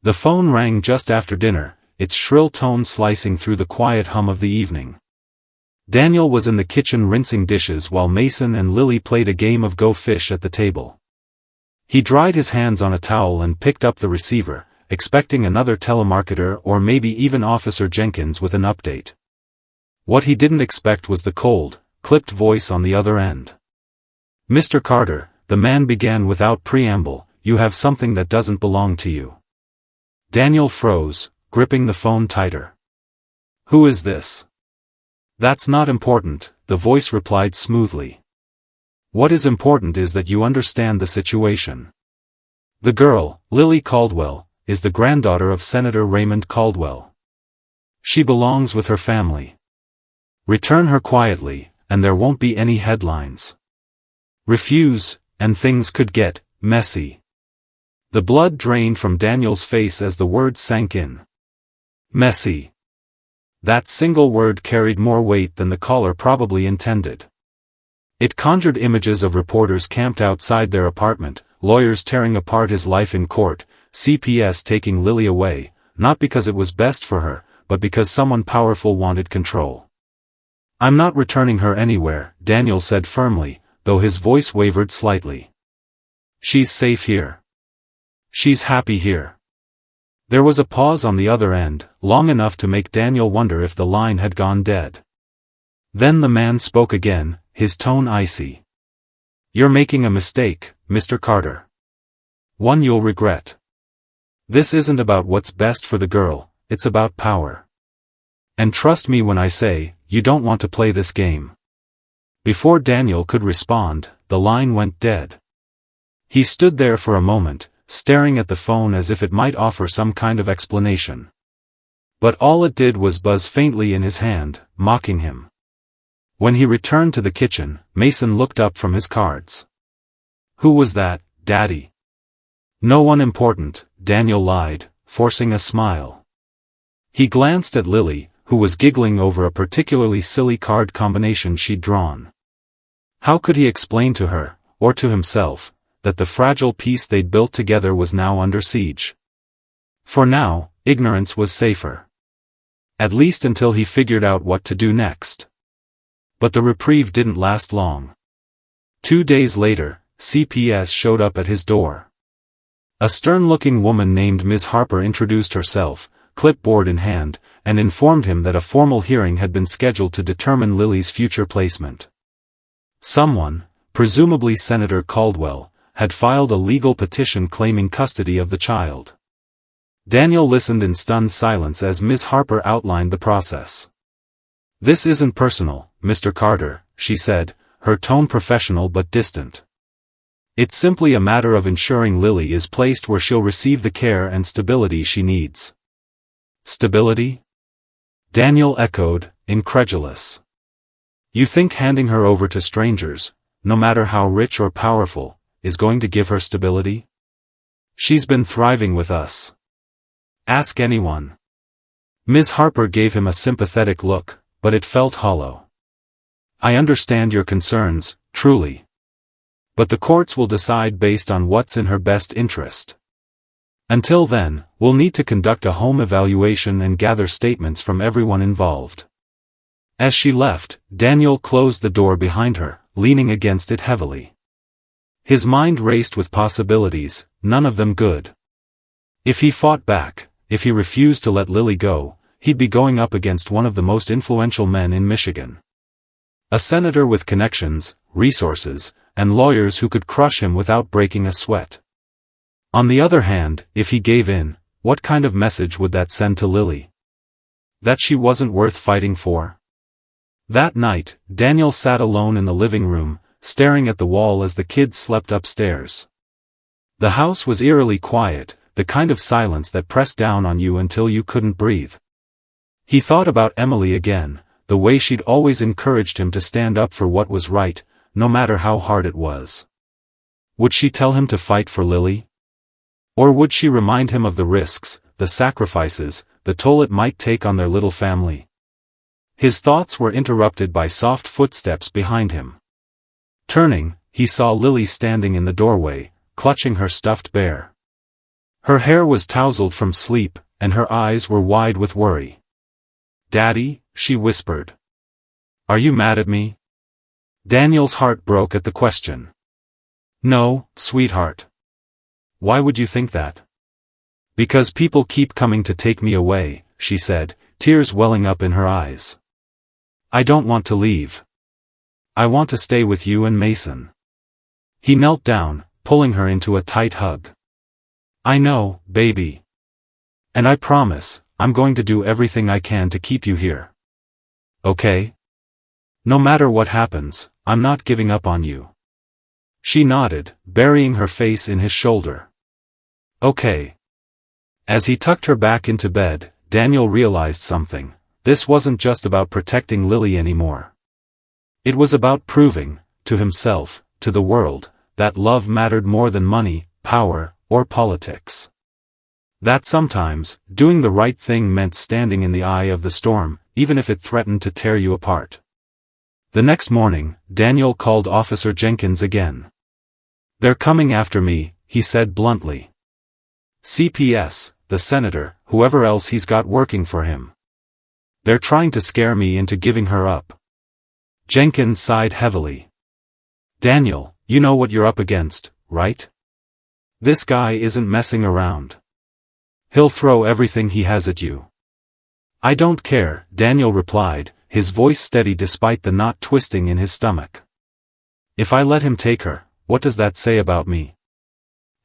The phone rang just after dinner, its shrill tone slicing through the quiet hum of the evening. Daniel was in the kitchen rinsing dishes while Mason and Lily played a game of Go Fish at the table. He dried his hands on a towel and picked up the receiver, expecting another telemarketer or maybe even Officer Jenkins with an update. What he didn't expect was the cold, clipped voice on the other end. Mr. Carter, the man began without preamble, you have something that doesn't belong to you. Daniel froze, gripping the phone tighter. Who is this? That's not important, the voice replied smoothly. What is important is that you understand the situation. The girl, Lily Caldwell, is the granddaughter of Senator Raymond Caldwell. She belongs with her family. Return her quietly, and there won't be any headlines. Refuse, and things could get messy. The blood drained from Daniel's face as the words sank in. Messy. That single word carried more weight than the caller probably intended. It conjured images of reporters camped outside their apartment, lawyers tearing apart his life in court, CPS taking Lily away, not because it was best for her, but because someone powerful wanted control. I'm not returning her anywhere, Daniel said firmly, though his voice wavered slightly. She's safe here. She's happy here. There was a pause on the other end, long enough to make Daniel wonder if the line had gone dead. Then the man spoke again, his tone icy. You're making a mistake, Mr. Carter. One you'll regret. This isn't about what's best for the girl, it's about power. And trust me when I say, you don't want to play this game. Before Daniel could respond, the line went dead. He stood there for a moment, staring at the phone as if it might offer some kind of explanation. But all it did was buzz faintly in his hand, mocking him. When he returned to the kitchen, Mason looked up from his cards. Who was that, Daddy? No one important, Daniel lied, forcing a smile. He glanced at Lily, who was giggling over a particularly silly card combination she'd drawn. How could he explain to her, or to himself, that the fragile peace they'd built together was now under siege? For now, ignorance was safer. At least until he figured out what to do next. But the reprieve didn't last long. 2 days later, CPS showed up at his door. A stern-looking woman named Ms. Harper introduced herself, clipboard in hand, and informed him that a formal hearing had been scheduled to determine Lily's future placement. Someone, presumably Senator Caldwell, had filed a legal petition claiming custody of the child. Daniel listened in stunned silence as Ms. Harper outlined the process. This isn't personal, Mr. Carter, she said, her tone professional but distant. It's simply a matter of ensuring Lily is placed where she'll receive the care and stability she needs. Stability? Daniel echoed, incredulous. You think handing her over to strangers, no matter how rich or powerful, is going to give her stability? She's been thriving with us. Ask anyone. Ms. Harper gave him a sympathetic look, but it felt hollow. I understand your concerns, truly. But the courts will decide based on what's in her best interest. Until then, we'll need to conduct a home evaluation and gather statements from everyone involved. As she left, Daniel closed the door behind her, leaning against it heavily. His mind raced with possibilities, none of them good. If he fought back, if he refused to let Lily go, he'd be going up against one of the most influential men in Michigan. A senator with connections, resources, and lawyers who could crush him without breaking a sweat. On the other hand, if he gave in, what kind of message would that send to Lily? That she wasn't worth fighting for? That night, Daniel sat alone in the living room, staring at the wall as the kids slept upstairs. The house was eerily quiet, the kind of silence that pressed down on you until you couldn't breathe. He thought about Emily again, the way she'd always encouraged him to stand up for what was right, no matter how hard it was. Would she tell him to fight for Lily? Or would she remind him of the risks, the sacrifices, the toll it might take on their little family? His thoughts were interrupted by soft footsteps behind him. Turning, he saw Lily standing in the doorway, clutching her stuffed bear. Her hair was tousled from sleep, and her eyes were wide with worry. "Daddy," she whispered. "Are you mad at me?" Daniel's heart broke at the question. "No, sweetheart." "Why would you think that?" "Because people keep coming to take me away," she said, tears welling up in her eyes. "I don't want to leave. I want to stay with you and Mason." He knelt down, pulling her into a tight hug. "I know, baby. And I promise, I'm going to do everything I can to keep you here. Okay? No matter what happens, I'm not giving up on you." She nodded, burying her face in his shoulder. "Okay." As he tucked her back into bed, Daniel realized something. This wasn't just about protecting Lily anymore. It was about proving, to himself, to the world, that love mattered more than money, power, or politics. That sometimes, doing the right thing meant standing in the eye of the storm, even if it threatened to tear you apart. The next morning, Daniel called Officer Jenkins again. "They're coming after me," he said bluntly. "CPS, the senator, whoever else he's got working for him. They're trying to scare me into giving her up." Jenkins sighed heavily. "Daniel, you know what you're up against, right? This guy isn't messing around. He'll throw everything he has at you." "I don't care," Daniel replied, his voice steady despite the knot twisting in his stomach. "If I let him take her, what does that say about me?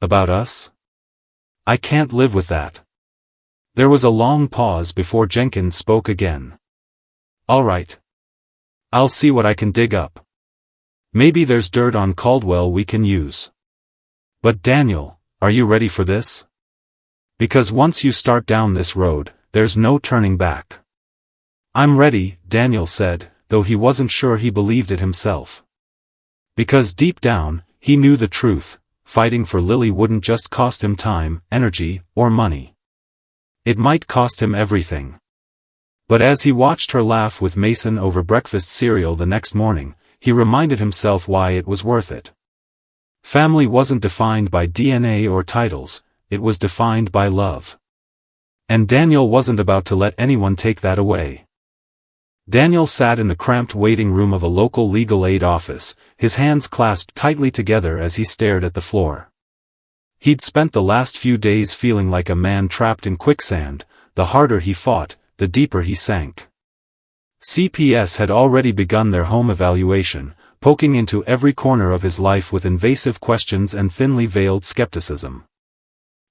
About us? I can't live with that." There was a long pause before Jenkins spoke again. "All right. I'll see what I can dig up. Maybe there's dirt on Caldwell we can use. But Daniel, are you ready for this? Because once you start down this road, there's no turning back." "I'm ready," Daniel said, though he wasn't sure he believed it himself. Because deep down, he knew the truth, fighting for Lily wouldn't just cost him time, energy, or money. It might cost him everything. But as he watched her laugh with Mason over breakfast cereal the next morning, he reminded himself why it was worth it. Family wasn't defined by DNA or titles, it was defined by love. And Daniel wasn't about to let anyone take that away. Daniel sat in the cramped waiting room of a local legal aid office, his hands clasped tightly together as he stared at the floor. He'd spent the last few days feeling like a man trapped in quicksand. The harder he fought, the deeper he sank. CPS had already begun their home evaluation, poking into every corner of his life with invasive questions and thinly veiled skepticism.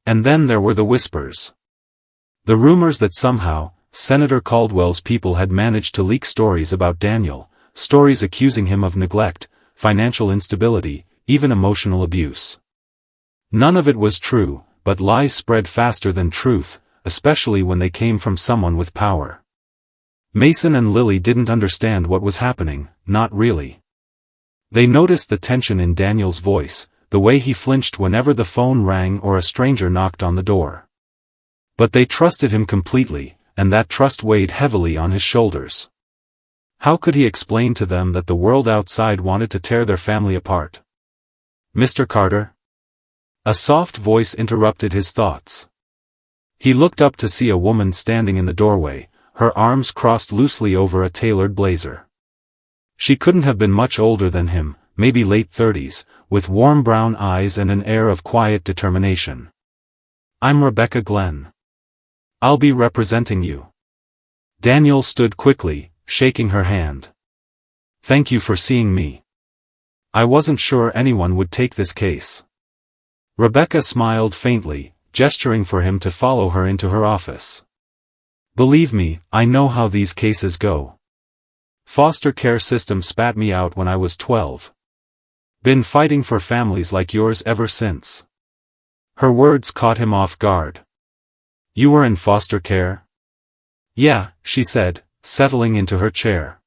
And then there were the whispers. The rumors that somehow, Senator Caldwell's people had managed to leak stories about Daniel, stories accusing him of neglect, financial instability, even emotional abuse. None of it was true, but lies spread faster than truth, especially when they came from someone with power. Mason and Lily didn't understand what was happening, not really. They noticed the tension in Daniel's voice, the way he flinched whenever the phone rang or a stranger knocked on the door. But they trusted him completely, and that trust weighed heavily on his shoulders. How could he explain to them that the world outside wanted to tear their family apart? "Mr. Carter?" A soft voice interrupted his thoughts. He looked up to see a woman standing in the doorway, her arms crossed loosely over a tailored blazer. She couldn't have been much older than him, maybe late 30s, with warm brown eyes and an air of quiet determination. "I'm Rebecca Glenn. I'll be representing you." Daniel stood quickly, shaking her hand. "Thank you for seeing me. I wasn't sure anyone would take this case." Rebecca smiled faintly, gesturing for him to follow her into her office. "Believe me, I know how these cases go. Foster care system spat me out when I was 12. Been fighting for families like yours ever since." Her words caught him off guard. "You were in foster care?" "Yeah," she said, settling into her chair.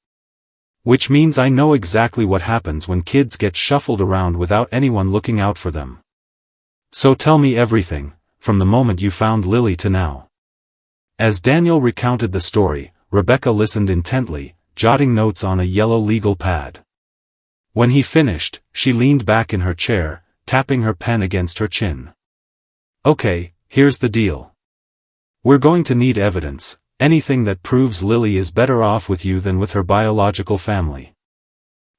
"Which means I know exactly what happens when kids get shuffled around without anyone looking out for them. So tell me everything, from the moment you found Lily to now." As Daniel recounted the story, Rebecca listened intently, jotting notes on a yellow legal pad. When he finished, she leaned back in her chair, tapping her pen against her chin. "Okay, here's the deal. We're going to need evidence, anything that proves Lily is better off with you than with her biological family.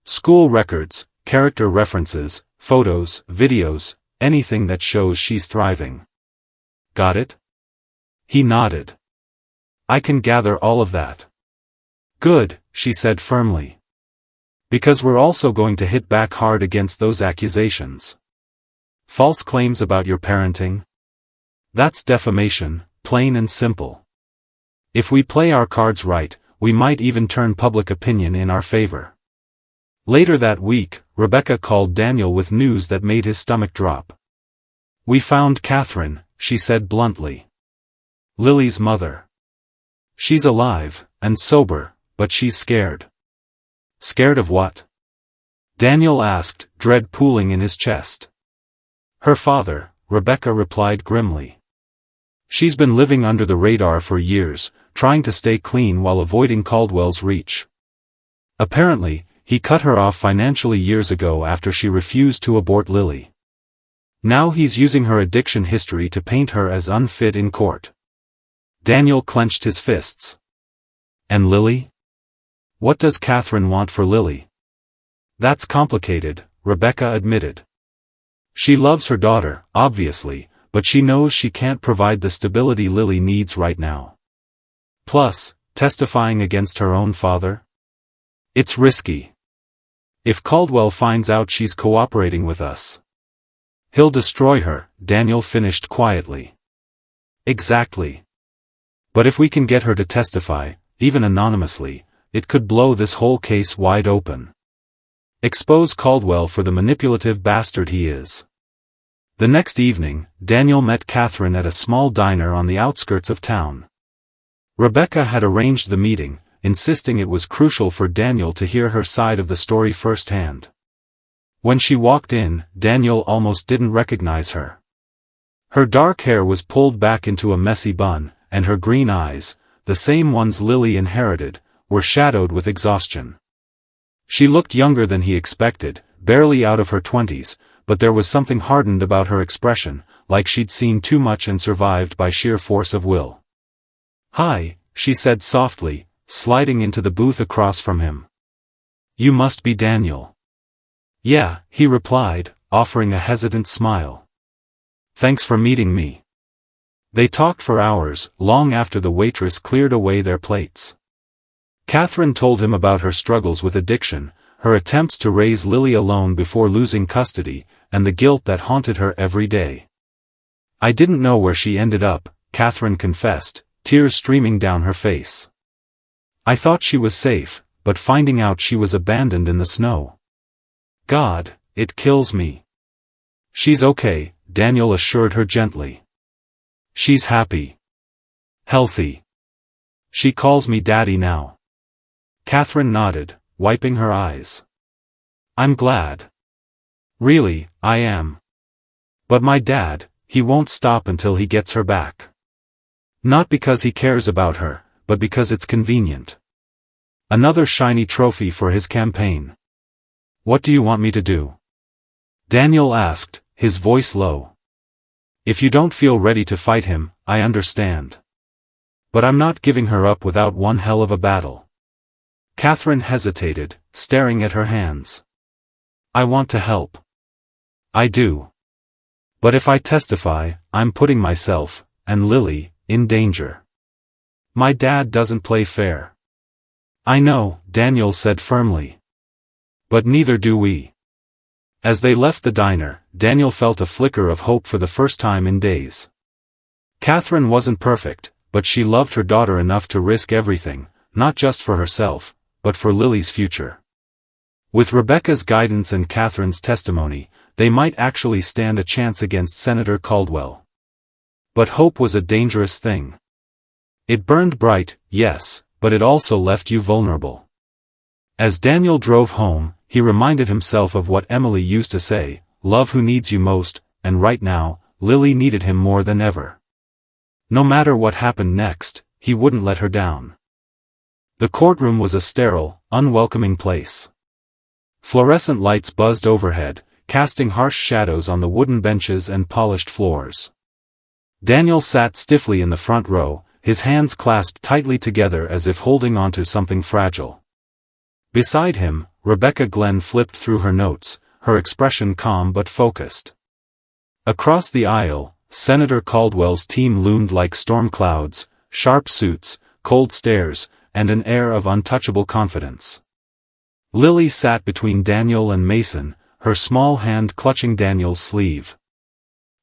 School records, character references, photos, videos, anything that shows she's thriving. Got it?" He nodded. "I can gather all of that." "Good," she said firmly. "Because we're also going to hit back hard against those accusations. False claims about your parenting? That's defamation, plain and simple. If we play our cards right, we might even turn public opinion in our favor." Later that week, Rebecca called Daniel with news that made his stomach drop. "We found Catherine," she said bluntly. "Lily's mother. She's alive, and sober, but she's scared." "Scared of what?" Daniel asked, dread pooling in his chest. "Her father," Rebecca replied grimly. "She's been living under the radar for years, trying to stay clean while avoiding Caldwell's reach. Apparently, he cut her off financially years ago after she refused to abort Lily. Now he's using her addiction history to paint her as unfit in court." Daniel clenched his fists. "And Lily? What does Catherine want for Lily?" "That's complicated," Rebecca admitted. "She loves her daughter, obviously, but she knows she can't provide the stability Lily needs right now. Plus, testifying against her own father? It's risky. If Caldwell finds out she's cooperating with us, he'll destroy her," Daniel finished quietly. "Exactly. But if we can get her to testify, even anonymously, it could blow this whole case wide open. Expose Caldwell for the manipulative bastard he is." The next evening, Daniel met Catherine at a small diner on the outskirts of town. Rebecca had arranged the meeting, insisting it was crucial for Daniel to hear her side of the story firsthand. When she walked in, Daniel almost didn't recognize her. Her dark hair was pulled back into a messy bun, and her green eyes, the same ones Lily inherited, were shadowed with exhaustion. She looked younger than he expected, barely out of her 20s, but there was something hardened about her expression, like she'd seen too much and survived by sheer force of will. "Hi," she said softly, sliding into the booth across from him. "You must be Daniel." "Yeah," he replied, offering a hesitant smile. "Thanks for meeting me." They talked for hours, long after the waitress cleared away their plates. Catherine told him about her struggles with addiction, her attempts to raise Lily alone before losing custody, and the guilt that haunted her every day. "I didn't know where she ended up," Catherine confessed, tears streaming down her face. "I thought she was safe, but finding out she was abandoned in the snow. God, it kills me." "She's okay," Daniel assured her gently. "She's happy. Healthy. She calls me Daddy now." Catherine nodded, wiping her eyes. "I'm glad. Really, I am. But my dad, he won't stop until he gets her back. Not because he cares about her, but because it's convenient. Another shiny trophy for his campaign." "What do you want me to do?" Daniel asked, his voice low. "If you don't feel ready to fight him, I understand. But I'm not giving her up without one hell of a battle." Catherine hesitated, staring at her hands. "I want to help. I do. But if I testify, I'm putting myself, and Lily, in danger. My dad doesn't play fair." "I know," Daniel said firmly. "But neither do we." As they left the diner, Daniel felt a flicker of hope for the first time in days. Catherine wasn't perfect, but she loved her daughter enough to risk everything, not just for herself, but for Lily's future. With Rebecca's guidance and Catherine's testimony, they might actually stand a chance against Senator Caldwell. But hope was a dangerous thing. It burned bright, yes, but it also left you vulnerable. As Daniel drove home, he reminded himself of what Emily used to say, "Love who needs you most," and right now, Lily needed him more than ever. No matter what happened next, he wouldn't let her down. The courtroom was a sterile, unwelcoming place. Fluorescent lights buzzed overhead, casting harsh shadows on the wooden benches and polished floors. Daniel sat stiffly in the front row, his hands clasped tightly together as if holding onto something fragile. Beside him, Rebecca Glenn flipped through her notes, her expression calm but focused. Across the aisle, Senator Caldwell's team loomed like storm clouds, sharp suits, cold stares, and an air of untouchable confidence. Lily sat between Daniel and Mason, her small hand clutching Daniel's sleeve.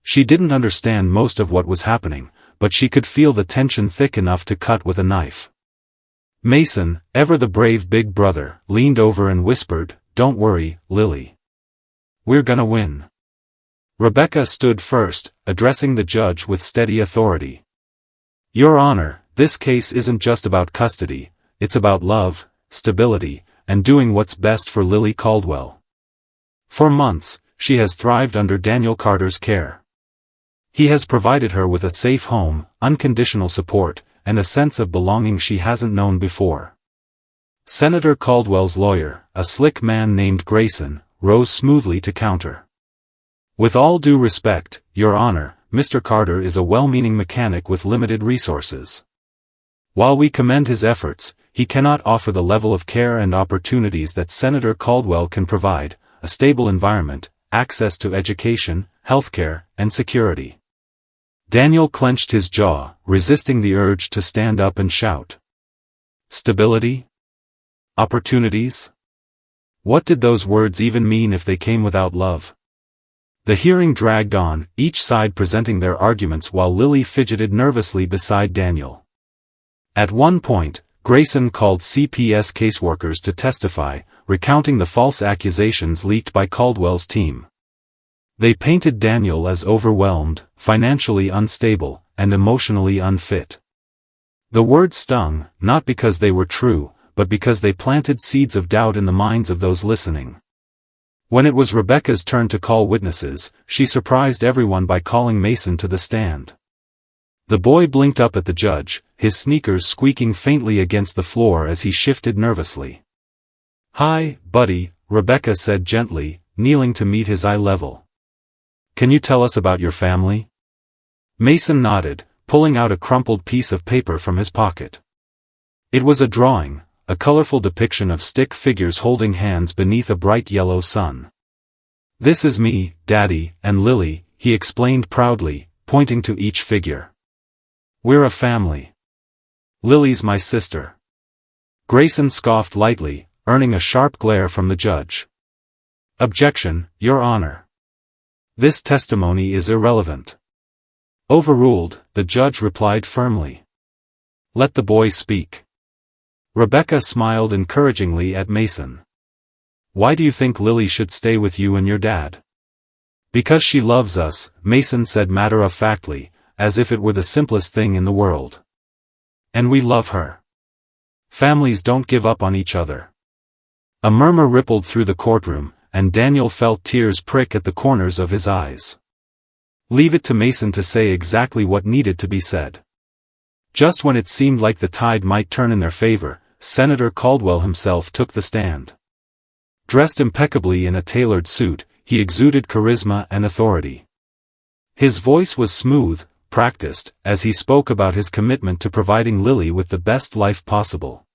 She didn't understand most of what was happening, but she could feel the tension thick enough to cut with a knife. Mason, ever the brave big brother, leaned over and whispered, "Don't worry, Lily. We're gonna win." Rebecca stood first, addressing the judge with steady authority. "Your Honor, this case isn't just about custody, it's about love, stability, and doing what's best for Lily Caldwell. For months, she has thrived under Daniel Carter's care. He has provided her with a safe home, unconditional support, and a sense of belonging she hasn't known before." Senator Caldwell's lawyer, a slick man named Grayson, rose smoothly to counter. "With all due respect, Your Honor, Mr. Carter is a well-meaning mechanic with limited resources. While we commend his efforts, he cannot offer the level of care and opportunities that Senator Caldwell can provide, a stable environment, access to education, healthcare, and security." Daniel clenched his jaw, resisting the urge to stand up and shout. Stability? Opportunities? What did those words even mean if they came without love? The hearing dragged on, each side presenting their arguments while Lily fidgeted nervously beside Daniel. At one point, Grayson called CPS caseworkers to testify, recounting the false accusations leaked by Caldwell's team. They painted Daniel as overwhelmed, financially unstable, and emotionally unfit. The words stung, not because they were true, but because they planted seeds of doubt in the minds of those listening. When it was Rebecca's turn to call witnesses, she surprised everyone by calling Mason to the stand. The boy blinked up at the judge, his sneakers squeaking faintly against the floor as he shifted nervously. "Hi, buddy," Rebecca said gently, kneeling to meet his eye level. "Can you tell us about your family?" Mason nodded, pulling out a crumpled piece of paper from his pocket. It was a drawing, a colorful depiction of stick figures holding hands beneath a bright yellow sun. "This is me, Daddy, and Lily," he explained proudly, pointing to each figure. "We're a family. Lily's my sister." Grayson scoffed lightly, earning a sharp glare from the judge. "Objection, Your Honor. This testimony is irrelevant." "Overruled," the judge replied firmly. "Let the boy speak." Rebecca smiled encouragingly at Mason. Why do you think Lily should stay with you and your dad? Because she loves us, Mason said matter-of-factly, as if it were the simplest thing in the world. And we love her. Families don't give up on each other. A murmur rippled through the courtroom, and Daniel felt tears prick at the corners of his eyes. Leave it to Mason to say exactly what needed to be said. Just when it seemed like the tide might turn in their favor, Senator Caldwell himself took the stand. Dressed impeccably in a tailored suit, he exuded charisma and authority. His voice was smooth, practiced, as he spoke about his commitment to providing Lily with the best life possible.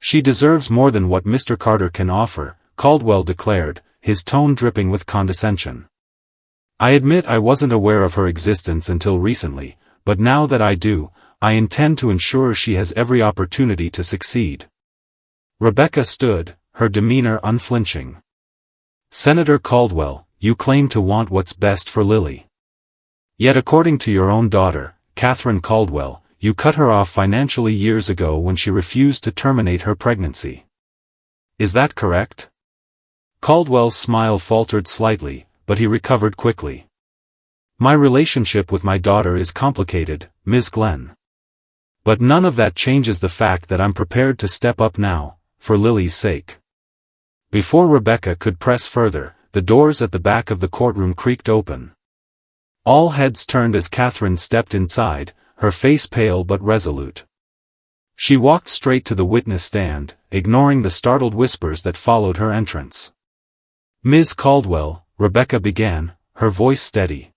She deserves more than what Mr. Carter can offer, Caldwell declared, his tone dripping with condescension. I admit I wasn't aware of her existence until recently, but now that I do, I intend to ensure she has every opportunity to succeed. Rebecca stood, her demeanor unflinching. Senator Caldwell, you claim to want what's best for Lily. Yet according to your own daughter, Catherine Caldwell, you cut her off financially years ago when she refused to terminate her pregnancy. Is that correct? Caldwell's smile faltered slightly, but he recovered quickly. My relationship with my daughter is complicated, Ms. Glenn. But none of that changes the fact that I'm prepared to step up now, for Lily's sake. Before Rebecca could press further, the doors at the back of the courtroom creaked open. All heads turned as Catherine stepped inside, her face pale but resolute. She walked straight to the witness stand, ignoring the startled whispers that followed her entrance. Ms. Caldwell, Rebecca began, her voice steady.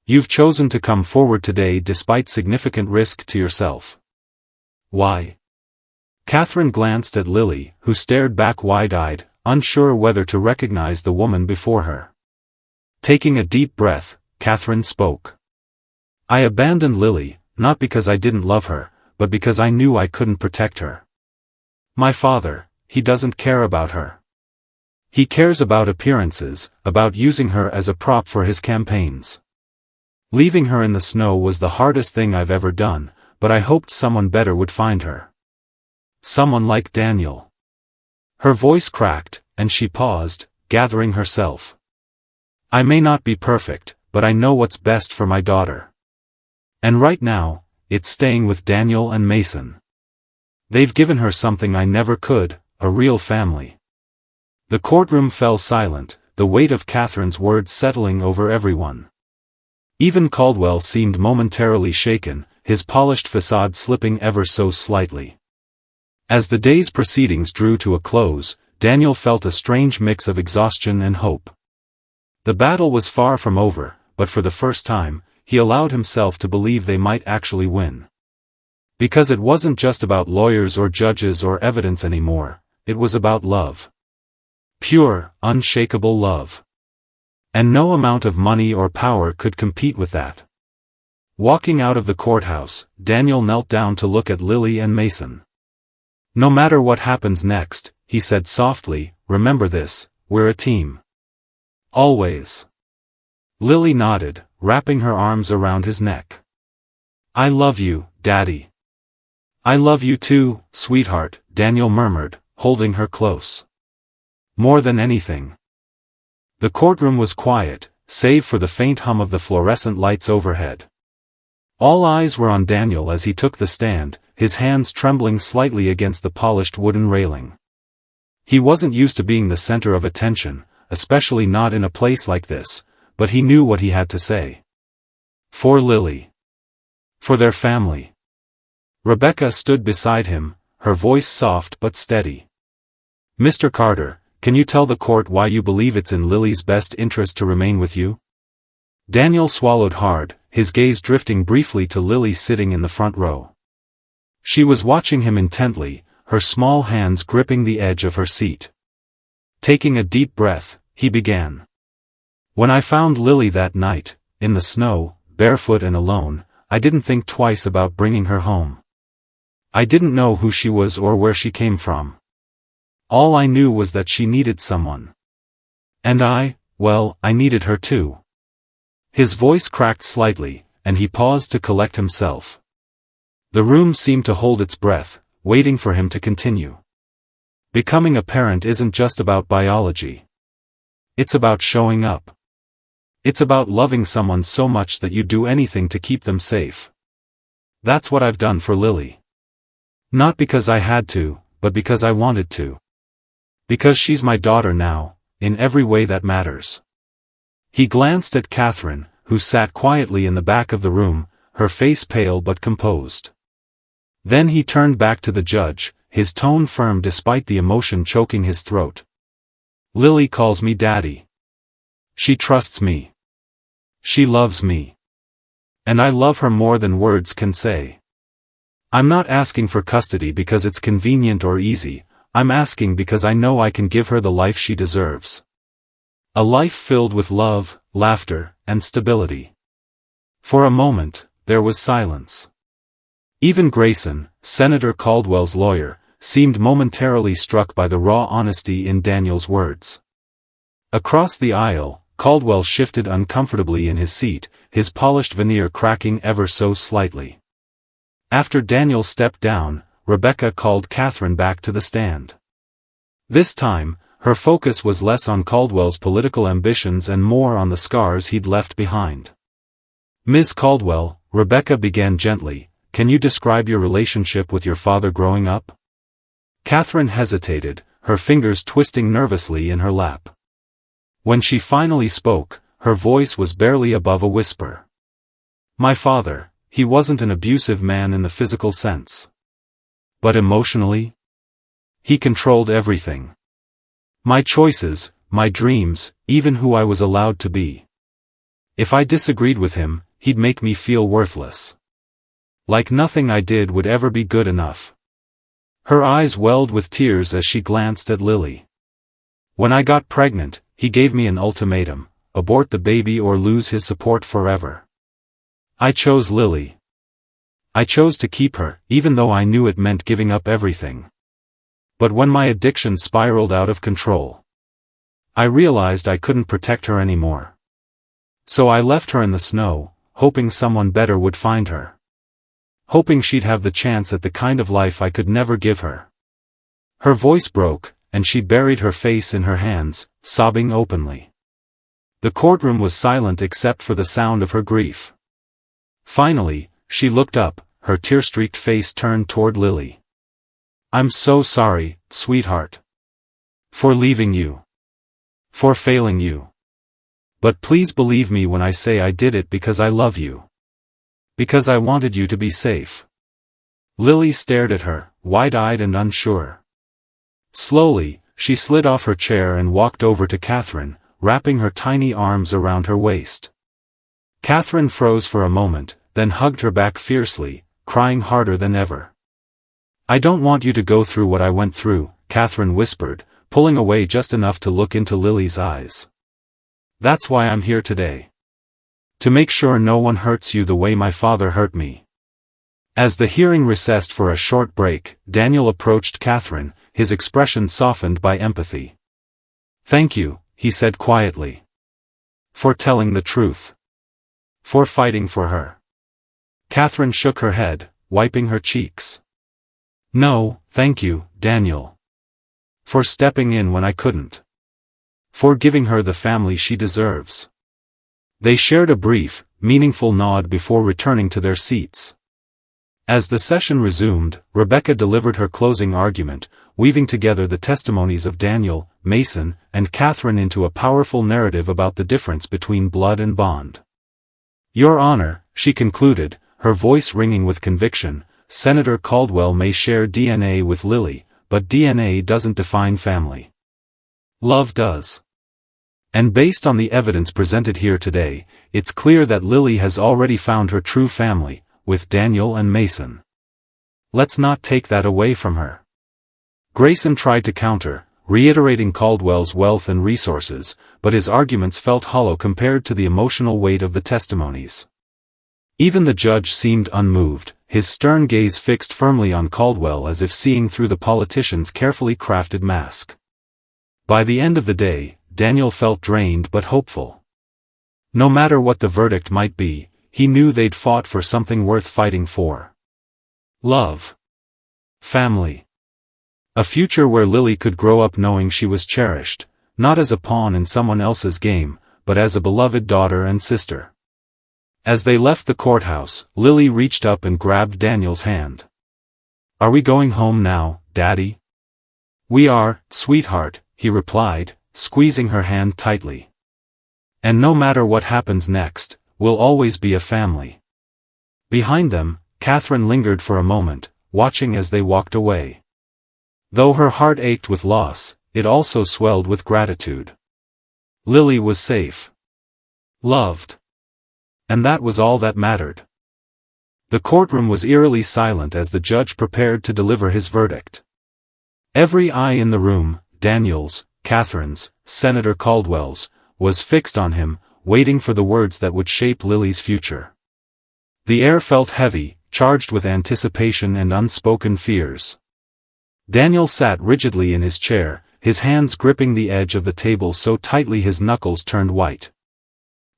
You've chosen to come forward today despite significant risk to yourself. Why? Catherine glanced at Lily, who stared back wide-eyed, unsure whether to recognize the woman before her. Taking a deep breath, Catherine spoke. I abandoned Lily, not because I didn't love her, but because I knew I couldn't protect her. My father, he doesn't care about her. He cares about appearances, about using her as a prop for his campaigns. Leaving her in the snow was the hardest thing I've ever done, but I hoped someone better would find her. Someone like Daniel. Her voice cracked, and she paused, gathering herself. I may not be perfect, but I know what's best for my daughter. And right now, it's staying with Daniel and Mason. They've given her something I never could, a real family. The courtroom fell silent, the weight of Catherine's words settling over everyone. Even Caldwell seemed momentarily shaken, his polished facade slipping ever so slightly. As the day's proceedings drew to a close, Daniel felt a strange mix of exhaustion and hope. The battle was far from over, but for the first time, he allowed himself to believe they might actually win. Because it wasn't just about lawyers or judges or evidence anymore, it was about love. Pure, unshakable love. And no amount of money or power could compete with that. Walking out of the courthouse, Daniel knelt down to look at Lily and Mason. No matter what happens next, he said softly, remember this, we're a team. Always. Lily nodded, wrapping her arms around his neck. I love you, Daddy. I love you too, sweetheart, Daniel murmured, holding her close. More than anything. The courtroom was quiet, save for the faint hum of the fluorescent lights overhead. All eyes were on Daniel as he took the stand, his hands trembling slightly against the polished wooden railing. He wasn't used to being the center of attention, especially not in a place like this, but he knew what he had to say. For Lily. For their family. Rebecca stood beside him, her voice soft but steady. Mr. Carter, can you tell the court why you believe it's in Lily's best interest to remain with you? Daniel swallowed hard, his gaze drifting briefly to Lily sitting in the front row. She was watching him intently, her small hands gripping the edge of her seat. Taking a deep breath, he began. When I found Lily that night, in the snow, barefoot and alone, I didn't think twice about bringing her home. I didn't know who she was or where she came from. All I knew was that she needed someone. And I needed her too. His voice cracked slightly, and he paused to collect himself. The room seemed to hold its breath, waiting for him to continue. Becoming a parent isn't just about biology. It's about showing up. It's about loving someone so much that you'd do anything to keep them safe. That's what I've done for Lily. Not because I had to, but because I wanted to. Because she's my daughter now, in every way that matters. He glanced at Catherine, who sat quietly in the back of the room, her face pale but composed. Then he turned back to the judge, his tone firm despite the emotion choking his throat. Lily calls me Daddy. She trusts me. She loves me. And I love her more than words can say. I'm not asking for custody because it's convenient or easy, I'm asking because I know I can give her the life she deserves. A life filled with love, laughter, and stability. For a moment, there was silence. Even Grayson, Senator Caldwell's lawyer, seemed momentarily struck by the raw honesty in Daniel's words. Across the aisle, Caldwell shifted uncomfortably in his seat, his polished veneer cracking ever so slightly. After Daniel stepped down, Rebecca called Catherine back to the stand. This time, her focus was less on Caldwell's political ambitions and more on the scars he'd left behind. Ms. Caldwell, Rebecca began gently, can you describe your relationship with your father growing up? Catherine hesitated, her fingers twisting nervously in her lap. When she finally spoke, her voice was barely above a whisper. My father, he wasn't an abusive man in the physical sense. But emotionally? He controlled everything. My choices, my dreams, even who I was allowed to be. If I disagreed with him, he'd make me feel worthless. Like nothing I did would ever be good enough. Her eyes welled with tears as she glanced at Lily. When I got pregnant, he gave me an ultimatum, abort the baby or lose his support forever. I chose Lily. I chose to keep her, even though I knew it meant giving up everything. But when my addiction spiraled out of control, I realized I couldn't protect her anymore. So I left her in the snow, hoping someone better would find her. Hoping she'd have the chance at the kind of life I could never give her. Her voice broke, and she buried her face in her hands, sobbing openly. The courtroom was silent except for the sound of her grief. Finally, she looked up, her tear-streaked face turned toward Lily. I'm so sorry, sweetheart. For leaving you. For failing you. But please believe me when I say I did it because I love you. Because I wanted you to be safe. Lily stared at her, wide-eyed and unsure. Slowly, she slid off her chair and walked over to Catherine, wrapping her tiny arms around her waist. Catherine froze for a moment, then hugged her back fiercely, crying harder than ever. I don't want you to go through what I went through, Catherine whispered, pulling away just enough to look into Lily's eyes. That's why I'm here today. To make sure no one hurts you the way my father hurt me. As the hearing recessed for a short break, Daniel approached Catherine, his expression softened by empathy. Thank you, he said quietly. For telling the truth. For fighting for her. Catherine shook her head, wiping her cheeks. No, thank you, Daniel. For stepping in when I couldn't. For giving her the family she deserves. They shared a brief, meaningful nod before returning to their seats. As the session resumed, Rebecca delivered her closing argument, weaving together the testimonies of Daniel, Mason, and Catherine into a powerful narrative about the difference between blood and bond. Your Honor, she concluded, her voice ringing with conviction, Senator Caldwell may share DNA with Lily, but DNA doesn't define family. Love does. And based on the evidence presented here today, it's clear that Lily has already found her true family, with Daniel and Mason. Let's not take that away from her. Grayson tried to counter, reiterating Caldwell's wealth and resources, but his arguments felt hollow compared to the emotional weight of the testimonies. Even the judge seemed unmoved, his stern gaze fixed firmly on Caldwell as if seeing through the politician's carefully crafted mask. By the end of the day, Daniel felt drained but hopeful. No matter what the verdict might be, he knew they'd fought for something worth fighting for. Love. Family. A future where Lily could grow up knowing she was cherished, not as a pawn in someone else's game, but as a beloved daughter and sister. As they left the courthouse, Lily reached up and grabbed Daniel's hand. "Are we going home now, Daddy?" "We are, sweetheart," he replied, squeezing her hand tightly. "And no matter what happens next, we'll always be a family." Behind them, Catherine lingered for a moment, watching as they walked away. Though her heart ached with loss, it also swelled with gratitude. Lily was safe. Loved. And that was all that mattered. The courtroom was eerily silent as the judge prepared to deliver his verdict. Every eye in the room, Daniel's, Catherine's, Senator Caldwell's, was fixed on him, waiting for the words that would shape Lily's future. The air felt heavy, charged with anticipation and unspoken fears. Daniel sat rigidly in his chair, his hands gripping the edge of the table so tightly his knuckles turned white.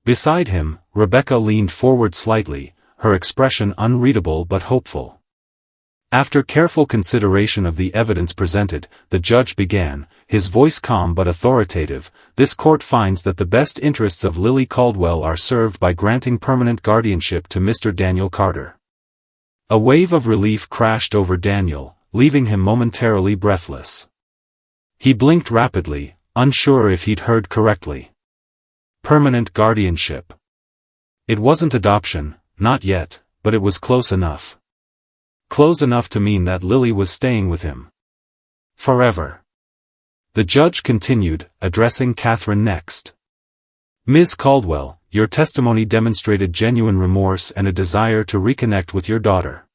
Beside him, Rebecca leaned forward slightly, her expression unreadable but hopeful. After careful consideration of the evidence presented, the judge began, his voice calm but authoritative. "This court finds that the best interests of Lily Caldwell are served by granting permanent guardianship to Mr. Daniel Carter." A wave of relief crashed over Daniel, leaving him momentarily breathless. He blinked rapidly, unsure if he'd heard correctly. Permanent guardianship. It wasn't adoption, not yet, but it was close enough. Close enough to mean that Lily was staying with him. Forever. The judge continued, addressing Catherine next. "Ms. Caldwell, your testimony demonstrated genuine remorse and a desire to reconnect with your daughter.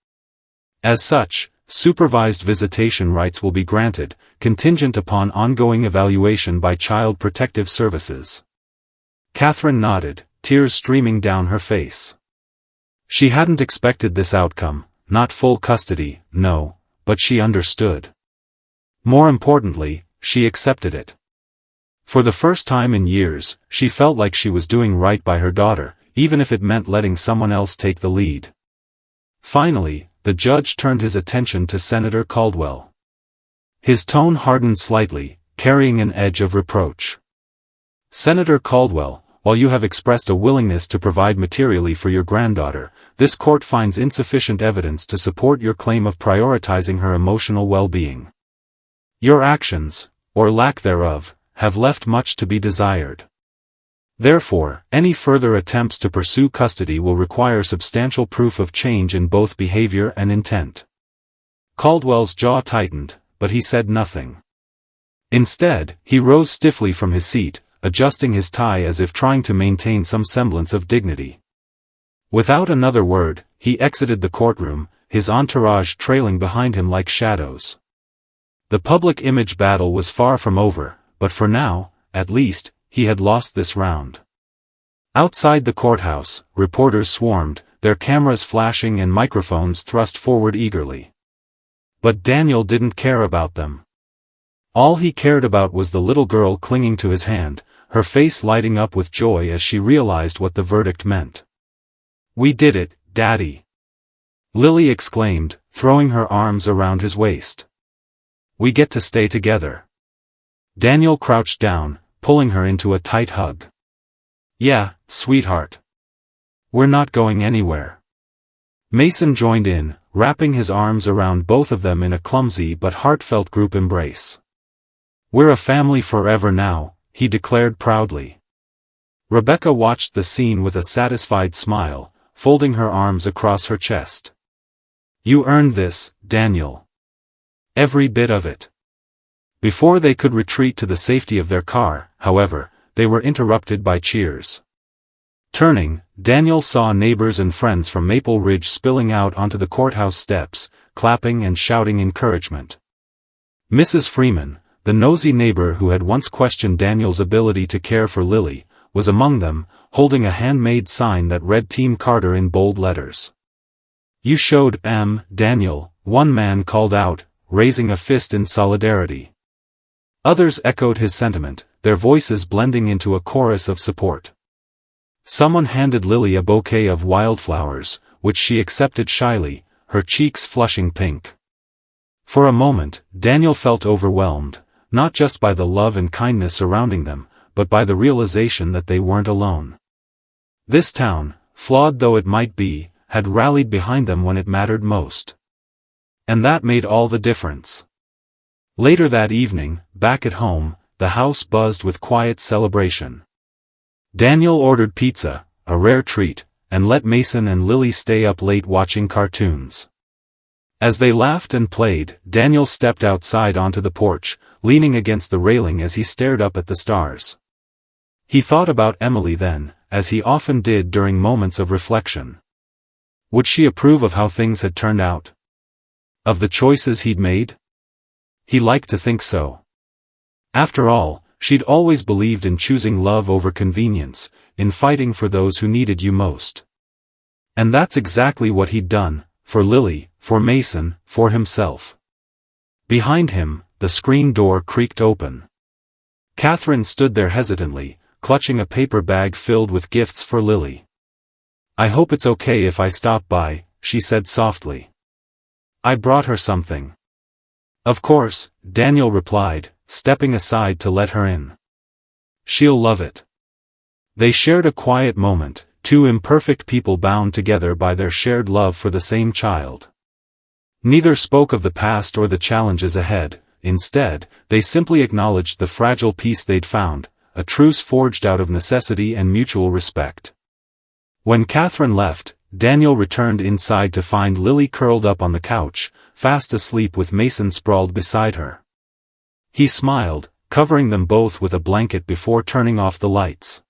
As such, supervised visitation rights will be granted, contingent upon ongoing evaluation by Child Protective Services." Catherine nodded, tears streaming down her face. She hadn't expected this outcome, not full custody, no, but she understood. More importantly, she accepted it. For the first time in years, she felt like she was doing right by her daughter, even if it meant letting someone else take the lead. Finally, the judge turned his attention to Senator Caldwell. His tone hardened slightly, carrying an edge of reproach. "Senator Caldwell, while you have expressed a willingness to provide materially for your granddaughter, this court finds insufficient evidence to support your claim of prioritizing her emotional well-being. Your actions, or lack thereof, have left much to be desired. Therefore, any further attempts to pursue custody will require substantial proof of change in both behavior and intent." Caldwell's jaw tightened, but he said nothing. Instead, he rose stiffly from his seat, adjusting his tie as if trying to maintain some semblance of dignity. Without another word, he exited the courtroom, his entourage trailing behind him like shadows. The public image battle was far from over, but for now, at least, he had lost this round. Outside the courthouse, reporters swarmed, their cameras flashing and microphones thrust forward eagerly. But Daniel didn't care about them. All he cared about was the little girl clinging to his hand, her face lighting up with joy as she realized what the verdict meant. "We did it, Daddy!" Lily exclaimed, throwing her arms around his waist. "We get to stay together." Daniel crouched down, pulling her into a tight hug. "Yeah, sweetheart. We're not going anywhere." Mason joined in, wrapping his arms around both of them in a clumsy but heartfelt group embrace. "We're a family forever now," he declared proudly. Rebecca watched the scene with a satisfied smile, folding her arms across her chest. "You earned this, Daniel. Every bit of it." Before they could retreat to the safety of their car, however, they were interrupted by cheers. Turning, Daniel saw neighbors and friends from Maple Ridge spilling out onto the courthouse steps, clapping and shouting encouragement. Mrs. Freeman, the nosy neighbor who had once questioned Daniel's ability to care for Lily, was among them, holding a handmade sign that read Team Carter in bold letters. "You showed Daniel," one man called out, raising a fist in solidarity. Others echoed his sentiment, their voices blending into a chorus of support. Someone handed Lily a bouquet of wildflowers, which she accepted shyly, her cheeks flushing pink. For a moment, Daniel felt overwhelmed, not just by the love and kindness surrounding them, but by the realization that they weren't alone. This town, flawed though it might be, had rallied behind them when it mattered most. And that made all the difference. Later that evening, back at home, the house buzzed with quiet celebration. Daniel ordered pizza, a rare treat, and let Mason and Lily stay up late watching cartoons. As they laughed and played, Daniel stepped outside onto the porch, leaning against the railing as he stared up at the stars. He thought about Emily then, as he often did during moments of reflection. Would she approve of how things had turned out? Of the choices he'd made? He liked to think so. After all, she'd always believed in choosing love over convenience, in fighting for those who needed you most. And that's exactly what he'd done, for Lily, for Mason, for himself. Behind him, the screen door creaked open. Catherine stood there hesitantly, clutching a paper bag filled with gifts for Lily. "I hope it's okay if I stop by," she said softly. "I brought her something." "Of course," Daniel replied, stepping aside to let her in. "She'll love it." They shared a quiet moment, two imperfect people bound together by their shared love for the same child. Neither spoke of the past or the challenges ahead. Instead, they simply acknowledged the fragile peace they'd found, a truce forged out of necessity and mutual respect. When Catherine left, Daniel returned inside to find Lily curled up on the couch, fast asleep with Mason sprawled beside her. He smiled, covering them both with a blanket before turning off the lights.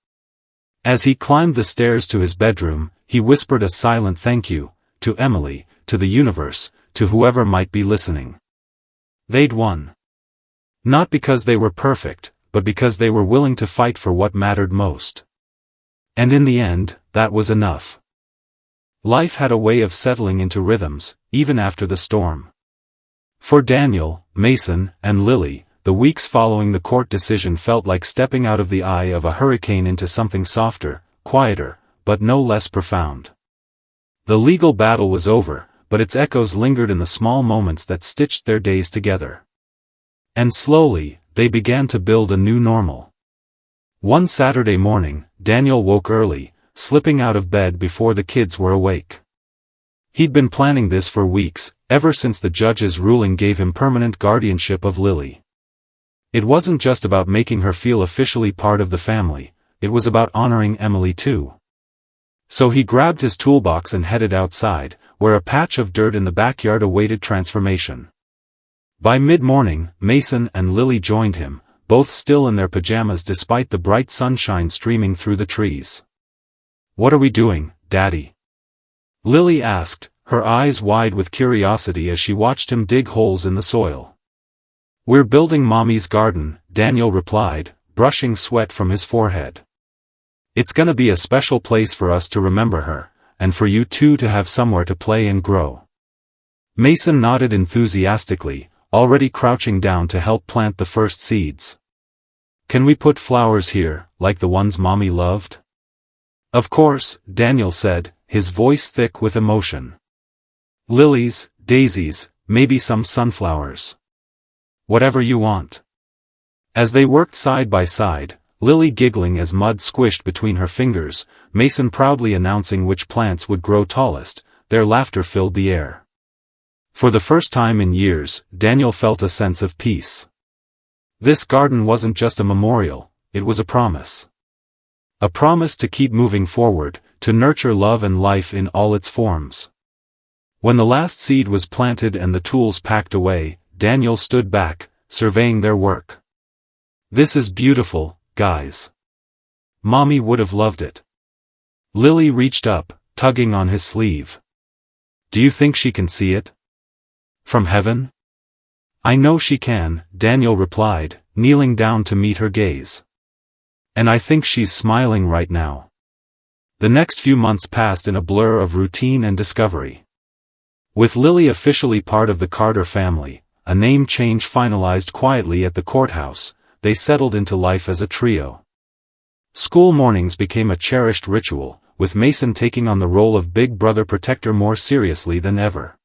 As he climbed the stairs to his bedroom, he whispered a silent thank you, to Emily, to the universe, to whoever might be listening. They'd won. Not because they were perfect, but because they were willing to fight for what mattered most. And in the end, that was enough. Life had a way of settling into rhythms, even after the storm. For Daniel, Mason, and Lily, the weeks following the court decision felt like stepping out of the eye of a hurricane into something softer, quieter, but no less profound. The legal battle was over, but its echoes lingered in the small moments that stitched their days together. And slowly, they began to build a new normal. One Saturday morning, Daniel woke early, slipping out of bed before the kids were awake. He'd been planning this for weeks, ever since the judge's ruling gave him permanent guardianship of Lily. It wasn't just about making her feel officially part of the family, it was about honoring Emily too. So he grabbed his toolbox and headed outside, where a patch of dirt in the backyard awaited transformation. By mid-morning, Mason and Lily joined him, both still in their pajamas despite the bright sunshine streaming through the trees. "What are we doing, Daddy?" Lily asked, her eyes wide with curiosity as she watched him dig holes in the soil. "We're building Mommy's garden," Daniel replied, brushing sweat from his forehead. "It's gonna be a special place for us to remember her, and for you two to have somewhere to play and grow." Mason nodded enthusiastically, already crouching down to help plant the first seeds. "Can we put flowers here, like the ones Mommy loved?" "Of course," Daniel said, his voice thick with emotion. "Lilies, daisies, maybe some sunflowers. Whatever you want." As they worked side by side, Lily giggling as mud squished between her fingers, Mason proudly announcing which plants would grow tallest, their laughter filled the air. For the first time in years, Daniel felt a sense of peace. This garden wasn't just a memorial, it was a promise. A promise to keep moving forward, to nurture love and life in all its forms. When the last seed was planted and the tools packed away, Daniel stood back, surveying their work. "This is beautiful, guys. Mommy would have loved it." Lily reached up, tugging on his sleeve. "Do you think she can see it? From heaven?" "I know she can," Daniel replied, kneeling down to meet her gaze. "And I think she's smiling right now." The next few months passed in a blur of routine and discovery. With Lily officially part of the Carter family, a name change finalized quietly at the courthouse, they settled into life as a trio. School mornings became a cherished ritual, with Mason taking on the role of big brother protector more seriously than ever.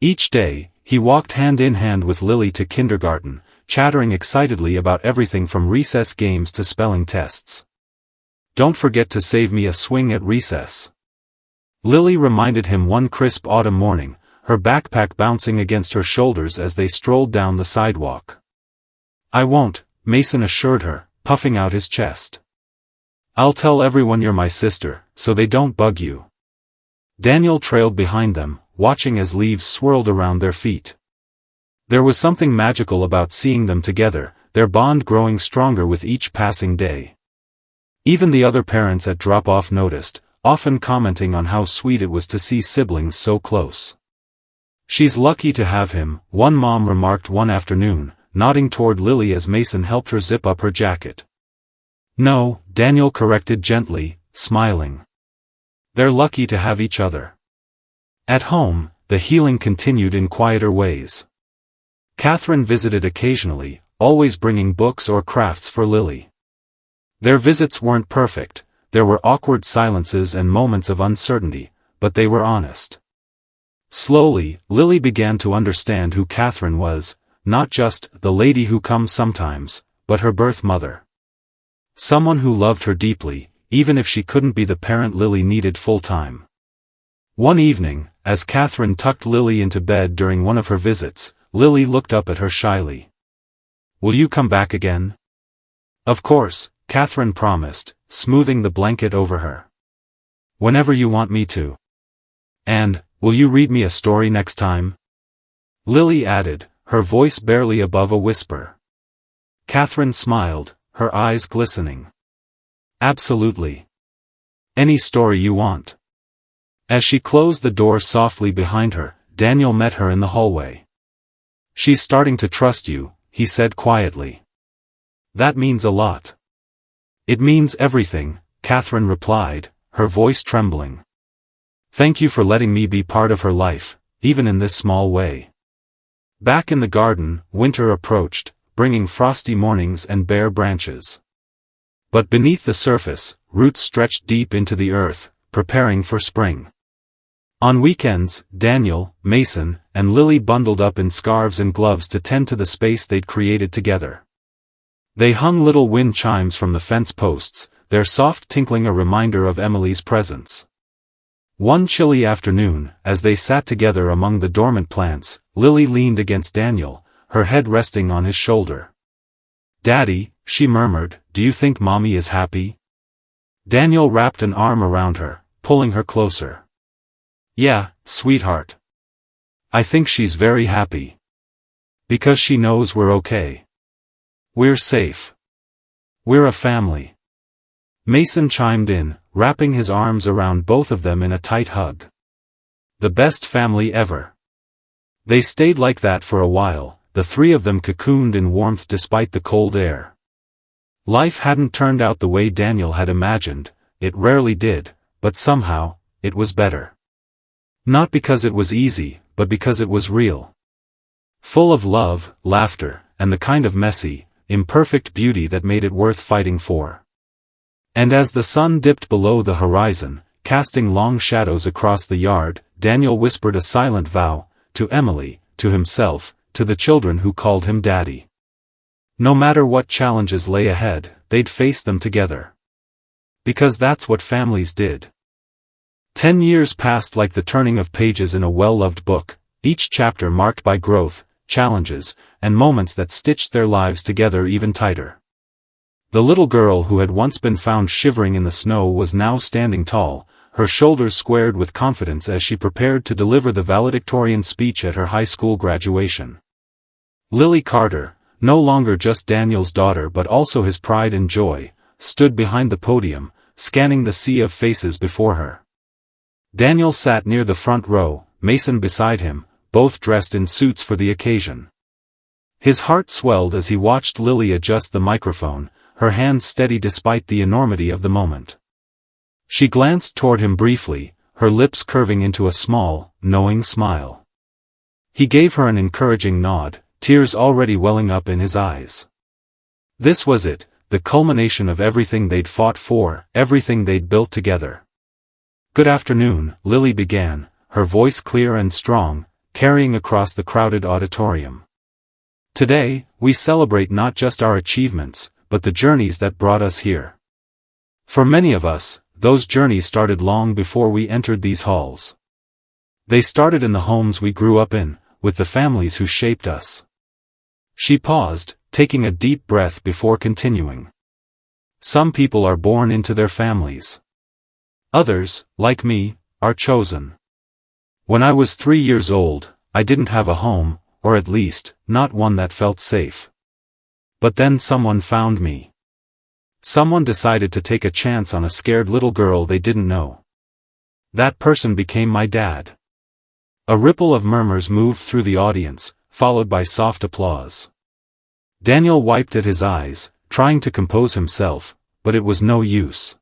Each day, he walked hand in hand with Lily to kindergarten, chattering excitedly about everything from recess games to spelling tests. "Don't forget to save me a swing at recess," Lily reminded him one crisp autumn morning, her backpack bouncing against her shoulders as they strolled down the sidewalk. "I won't," Mason assured her, puffing out his chest. "I'll tell everyone you're my sister, so they don't bug you." Daniel trailed behind them, watching as leaves swirled around their feet. There was something magical about seeing them together, their bond growing stronger with each passing day. Even the other parents at drop-off noticed, often commenting on how sweet it was to see siblings so close. "She's lucky to have him," one mom remarked one afternoon, nodding toward Lily as Mason helped her zip up her jacket. "No," Daniel corrected gently, smiling. "They're lucky to have each other." At home, the healing continued in quieter ways. Catherine visited occasionally, always bringing books or crafts for Lily. Their visits weren't perfect, there were awkward silences and moments of uncertainty, but they were honest. Slowly, Lily began to understand who Catherine was, not just the lady who comes sometimes, but her birth mother. Someone who loved her deeply, even if she couldn't be the parent Lily needed full-time. One evening, as Catherine tucked Lily into bed during one of her visits, Lily looked up at her shyly. "Will you come back again?" "Of course," Catherine promised, smoothing the blanket over her. "Whenever you want me to." "And, will you read me a story next time?" Lily added, her voice barely above a whisper. Catherine smiled, her eyes glistening. "Absolutely. Any story you want." As she closed the door softly behind her, Daniel met her in the hallway. "She's starting to trust you," he said quietly. "That means a lot." "It means everything," Catherine replied, her voice trembling. "Thank you for letting me be part of her life, even in this small way." Back in the garden, winter approached, bringing frosty mornings and bare branches. But beneath the surface, roots stretched deep into the earth, preparing for spring. On weekends, Daniel, Mason, and Lily bundled up in scarves and gloves to tend to the space they'd created together. They hung little wind chimes from the fence posts, their soft tinkling a reminder of Emily's presence. One chilly afternoon, as they sat together among the dormant plants, Lily leaned against Daniel, her head resting on his shoulder. "Daddy," she murmured, "do you think Mommy is happy?" Daniel wrapped an arm around her, pulling her closer. "Yeah, sweetheart. I think she's very happy. Because she knows we're okay. We're safe. We're a family." Mason chimed in, wrapping his arms around both of them in a tight hug. "The best family ever." They stayed like that for a while, the three of them cocooned in warmth despite the cold air. Life hadn't turned out the way Daniel had imagined, it rarely did, but somehow, it was better. Not because it was easy, but because it was real. Full of love, laughter, and the kind of messy, imperfect beauty that made it worth fighting for. And as the sun dipped below the horizon, casting long shadows across the yard, Daniel whispered a silent vow, to Emily, to himself, to the children who called him Daddy. No matter what challenges lay ahead, they'd face them together. Because that's what families did. 10 years passed like the turning of pages in a well-loved book, each chapter marked by growth, challenges, and moments that stitched their lives together even tighter. The little girl who had once been found shivering in the snow was now standing tall, her shoulders squared with confidence as she prepared to deliver the valedictorian speech at her high school graduation. Lily Carter, no longer just Daniel's daughter but also his pride and joy, stood behind the podium, scanning the sea of faces before her. Daniel sat near the front row, Mason beside him, both dressed in suits for the occasion. His heart swelled as he watched Lily adjust the microphone, her hands steady despite the enormity of the moment. She glanced toward him briefly, her lips curving into a small, knowing smile. He gave her an encouraging nod, tears already welling up in his eyes. This was it, the culmination of everything they'd fought for, everything they'd built together. "Good afternoon," Lily began, her voice clear and strong, carrying across the crowded auditorium. Today, we celebrate not just our achievements, but the journeys that brought us here. For many of us, those journeys started long before we entered these halls. They started in the homes we grew up in, with the families who shaped us. She paused, taking a deep breath before continuing. Some people are born into their families. Others, like me, are chosen. When I was 3 years old, I didn't have a home, or at least, not one that felt safe. But then someone found me. Someone decided to take a chance on a scared little girl they didn't know. That person became my dad. A ripple of murmurs moved through the audience, followed by soft applause. Daniel wiped at his eyes, trying to compose himself, but it was no use.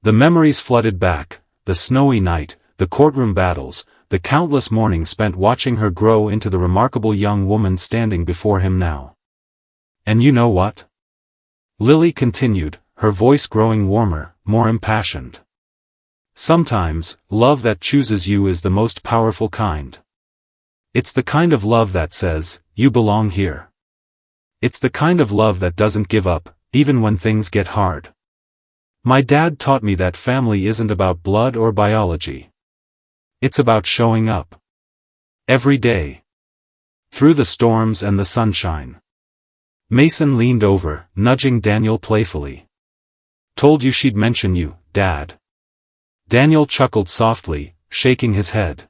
The memories flooded back, the snowy night, the courtroom battles, the countless mornings spent watching her grow into the remarkable young woman standing before him now. And you know what? Lily continued, her voice growing warmer, more impassioned. Sometimes, love that chooses you is the most powerful kind. It's the kind of love that says, you belong here. It's the kind of love that doesn't give up, even when things get hard. My dad taught me that family isn't about blood or biology. It's about showing up. Every day. Through the storms and the sunshine. Mason leaned over, nudging Daniel playfully. Told you she'd mention you, Dad. Daniel chuckled softly, shaking his head.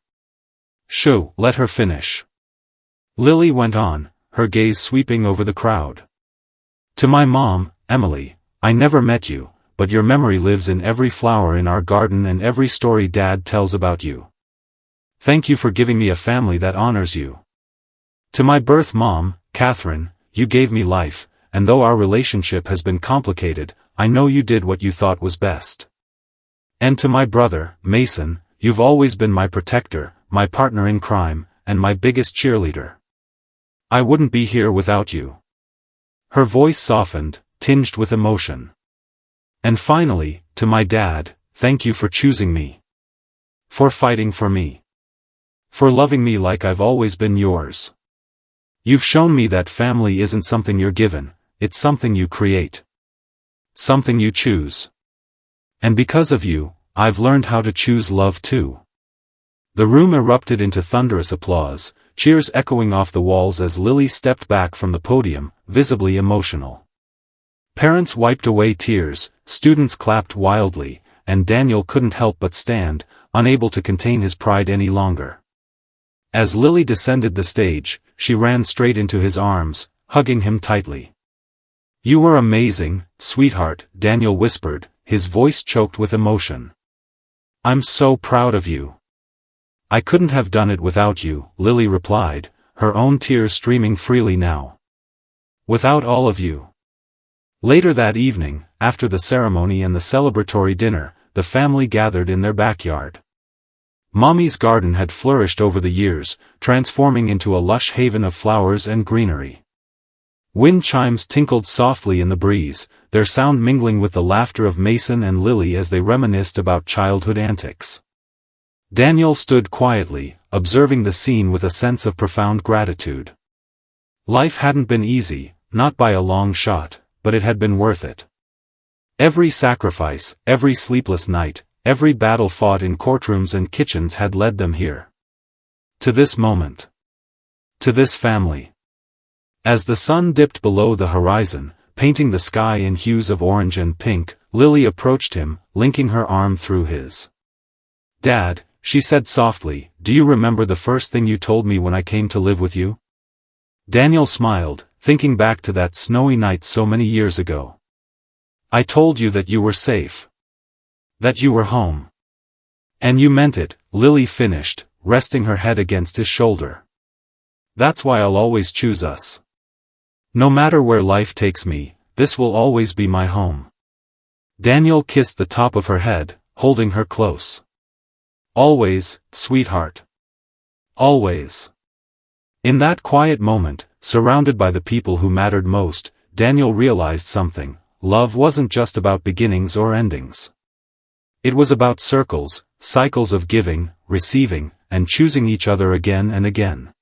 Shoo, let her finish. Lily went on, her gaze sweeping over the crowd. To my mom, Emily, I never met you, but your memory lives in every flower in our garden and every story Dad tells about you. Thank you for giving me a family that honors you. To my birth mom, Catherine, you gave me life, and though our relationship has been complicated, I know you did what you thought was best. And to my brother, Mason, you've always been my protector, my partner in crime, and my biggest cheerleader. I wouldn't be here without you. Her voice softened, tinged with emotion. And finally, to my dad, thank you for choosing me. For fighting for me. For loving me like I've always been yours. You've shown me that family isn't something you're given, it's something you create. Something you choose. And because of you, I've learned how to choose love too. The room erupted into thunderous applause, cheers echoing off the walls as Lily stepped back from the podium, visibly emotional. Parents wiped away tears, students clapped wildly, and Daniel couldn't help but stand, unable to contain his pride any longer. As Lily descended the stage, she ran straight into his arms, hugging him tightly. You were amazing, sweetheart, Daniel whispered, his voice choked with emotion. I'm so proud of you. I couldn't have done it without you, Lily replied, her own tears streaming freely now. Without all of you. Later that evening, after the ceremony and the celebratory dinner, the family gathered in their backyard. Mommy's garden had flourished over the years, transforming into a lush haven of flowers and greenery. Wind chimes tinkled softly in the breeze, their sound mingling with the laughter of Mason and Lily as they reminisced about childhood antics. Daniel stood quietly, observing the scene with a sense of profound gratitude. Life hadn't been easy, not by a long shot, but it had been worth it. Every sacrifice, every sleepless night, every battle fought in courtrooms and kitchens had led them here. To this moment. To this family. As the sun dipped below the horizon, painting the sky in hues of orange and pink, Lily approached him, linking her arm through his. Dad, she said softly, do you remember the first thing you told me when I came to live with you? Daniel smiled, thinking back to that snowy night so many years ago. I told you that you were safe. That you were home. And you meant it, Lily finished, resting her head against his shoulder. That's why I'll always choose us. No matter where life takes me, this will always be my home. Daniel kissed the top of her head, holding her close. Always, sweetheart. Always. In that quiet moment, surrounded by the people who mattered most, Daniel realized something. Love wasn't just about beginnings or endings. It was about circles, cycles of giving, receiving, and choosing each other again and again.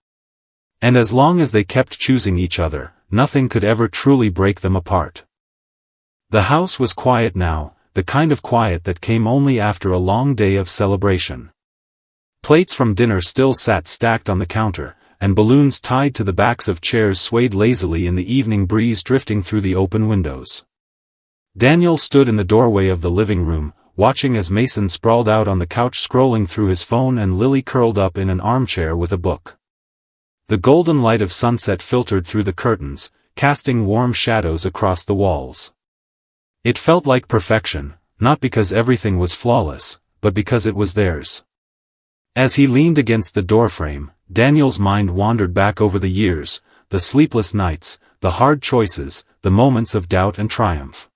And as long as they kept choosing each other, nothing could ever truly break them apart. The house was quiet now, the kind of quiet that came only after a long day of celebration. Plates from dinner still sat stacked on the counter, and balloons tied to the backs of chairs swayed lazily in the evening breeze drifting through the open windows. Daniel stood in the doorway of the living room, watching as Mason sprawled out on the couch scrolling through his phone and Lily curled up in an armchair with a book. The golden light of sunset filtered through the curtains, casting warm shadows across the walls. It felt like perfection, not because everything was flawless, but because it was theirs. As he leaned against the doorframe, Daniel's mind wandered back over the years, the sleepless nights, the hard choices, the moments of doubt and triumph.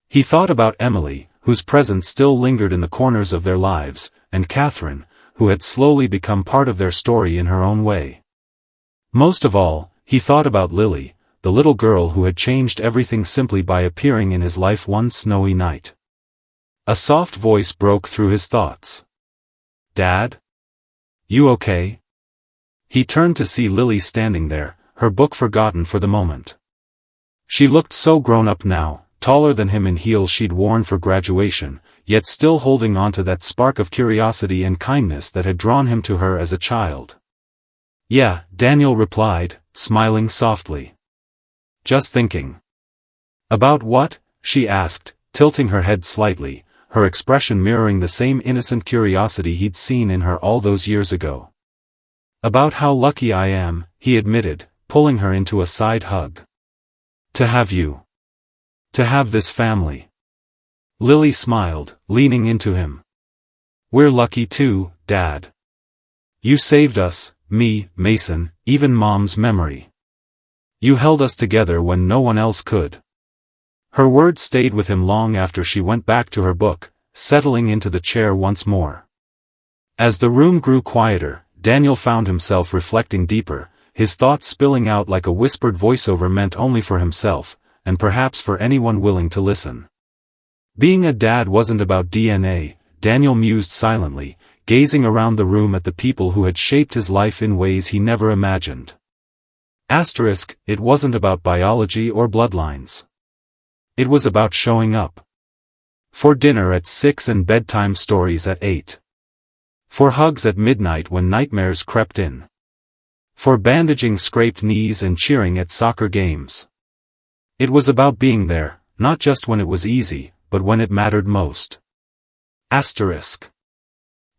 He thought about Emily, whose presence still lingered in the corners of their lives, and Catherine, who had slowly become part of their story in her own way. Most of all, he thought about Lily, the little girl who had changed everything simply by appearing in his life one snowy night. A soft voice broke through his thoughts. "Dad? You okay?" He turned to see Lily standing there, her book forgotten for the moment. She looked so grown up now, taller than him in heels she'd worn for graduation, yet still holding on to that spark of curiosity and kindness that had drawn him to her as a child. "Yeah," Daniel replied, smiling softly. "Just thinking." "About what?" she asked, tilting her head slightly, her expression mirroring the same innocent curiosity he'd seen in her all those years ago. "About how lucky I am," he admitted, pulling her into a side hug. "To have you. To have this family." Lily smiled, leaning into him. "We're lucky too, Dad. You saved us, me, Mason, even Mom's memory. You held us together when no one else could." Her words stayed with him long after she went back to her book, settling into the chair once more. As the room grew quieter, Daniel found himself reflecting deeper, his thoughts spilling out like a whispered voiceover meant only for himself, and perhaps for anyone willing to listen. Being a dad wasn't about DNA, Daniel mused silently, gazing around the room at the people who had shaped his life in ways he never imagined. It wasn't about biology or bloodlines. It was about showing up. For dinner at 6 and bedtime stories at 8. For hugs at midnight when nightmares crept in. For bandaging scraped knees and cheering at soccer games. It was about being there, not just when it was easy, but when it mattered most.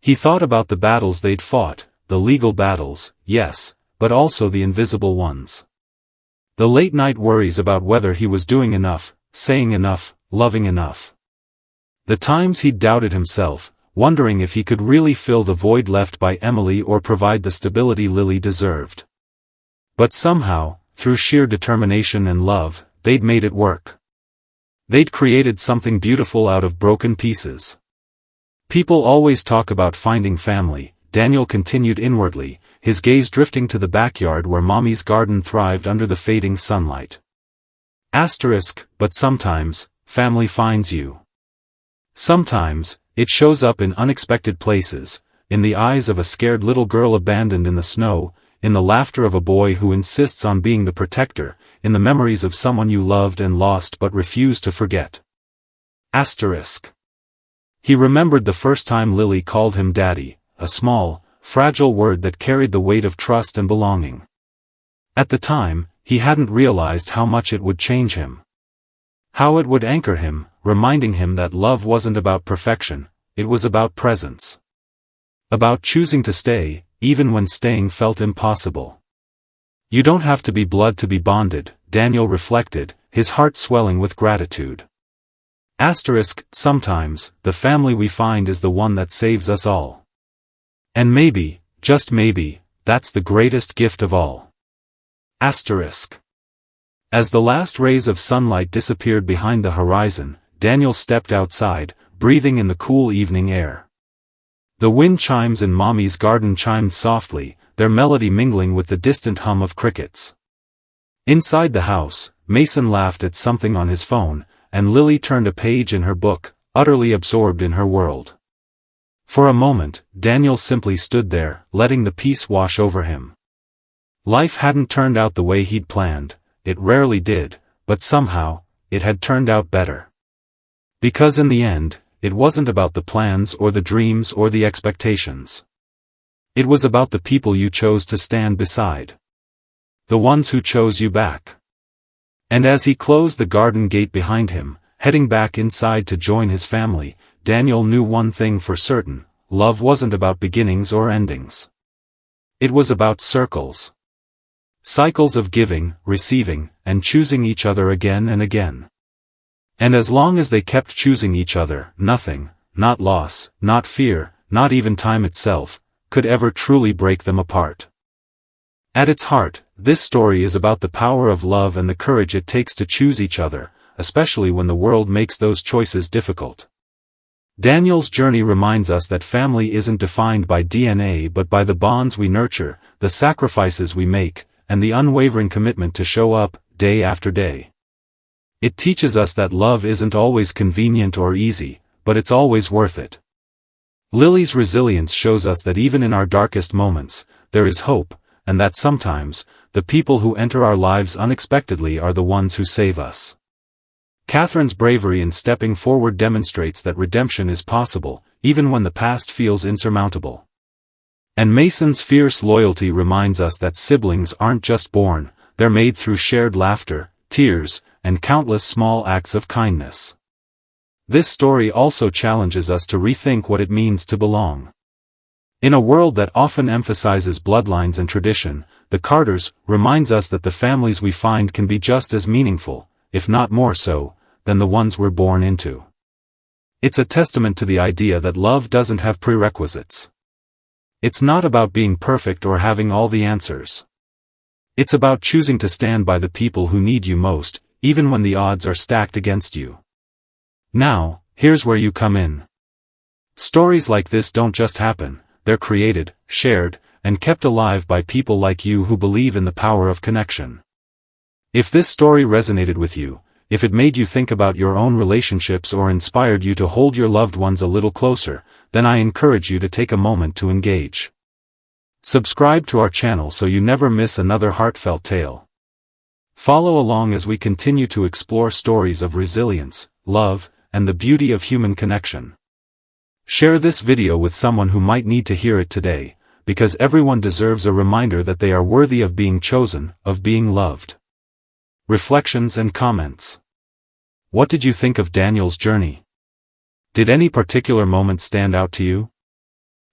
He thought about the battles they'd fought, the legal battles, yes, but also the invisible ones. The late-night worries about whether he was doing enough, saying enough, loving enough. The times he'd doubted himself, wondering if he could really fill the void left by Emily or provide the stability Lily deserved. But somehow, through sheer determination and love, they'd made it work. They'd created something beautiful out of broken pieces. "People always talk about finding family," Daniel continued inwardly, his gaze drifting to the backyard where Mommy's garden thrived under the fading sunlight. But sometimes, family finds you. Sometimes, it shows up in unexpected places, in the eyes of a scared little girl abandoned in the snow, in the laughter of a boy who insists on being the protector, in the memories of someone you loved and lost but refused to forget. He remembered the first time Lily called him Daddy, a small, fragile word that carried the weight of trust and belonging. At the time, he hadn't realized how much it would change him. How it would anchor him, reminding him that love wasn't about perfection, it was about presence. About choosing to stay, even when staying felt impossible. You don't have to be blood to be bonded, Daniel reflected, his heart swelling with gratitude. Sometimes, the family we find is the one that saves us all. And maybe, just maybe, that's the greatest gift of all. As the last rays of sunlight disappeared behind the horizon, Daniel stepped outside, breathing in the cool evening air. The wind chimes in Mommy's garden chimed softly, their melody mingling with the distant hum of crickets. Inside the house, Mason laughed at something on his phone, and Lily turned a page in her book, utterly absorbed in her world. For a moment, Daniel simply stood there, letting the peace wash over him. Life hadn't turned out the way he'd planned, it rarely did, but somehow, it had turned out better. Because in the end, it wasn't about the plans or the dreams or the expectations. It was about the people you chose to stand beside. The ones who chose you back. And as he closed the garden gate behind him, heading back inside to join his family, Daniel knew one thing for certain: love wasn't about beginnings or endings. It was about circles. Cycles of giving, receiving, and choosing each other again and again. And as long as they kept choosing each other, nothing, not loss, not fear, not even time itself, could ever truly break them apart. At its heart, this story is about the power of love and the courage it takes to choose each other, especially when the world makes those choices difficult. Daniel's journey reminds us that family isn't defined by DNA but by the bonds we nurture, the sacrifices we make, and the unwavering commitment to show up, day after day. It teaches us that love isn't always convenient or easy, but it's always worth it. Lily's resilience shows us that even in our darkest moments, there is hope, and that sometimes, the people who enter our lives unexpectedly are the ones who save us. Catherine's bravery in stepping forward demonstrates that redemption is possible, even when the past feels insurmountable. And Mason's fierce loyalty reminds us that siblings aren't just born, they're made through shared laughter, tears, and countless small acts of kindness. This story also challenges us to rethink what it means to belong. In a world that often emphasizes bloodlines and tradition, the Carters reminds us that the families we find can be just as meaningful, if not more so, than the ones we're born into. It's a testament to the idea that love doesn't have prerequisites. It's not about being perfect or having all the answers. It's about choosing to stand by the people who need you most, even when the odds are stacked against you. Now, here's where you come in. Stories like this don't just happen, they're created, shared, and kept alive by people like you who believe in the power of connection. If this story resonated with you, if it made you think about your own relationships or inspired you to hold your loved ones a little closer, then I encourage you to take a moment to engage. Subscribe to our channel so you never miss another heartfelt tale. Follow along as we continue to explore stories of resilience, love, and the beauty of human connection. Share this video with someone who might need to hear it today, because everyone deserves a reminder that they are worthy of being chosen, of being loved. Reflections and comments. What did you think of Daniel's journey? Did any particular moment stand out to you?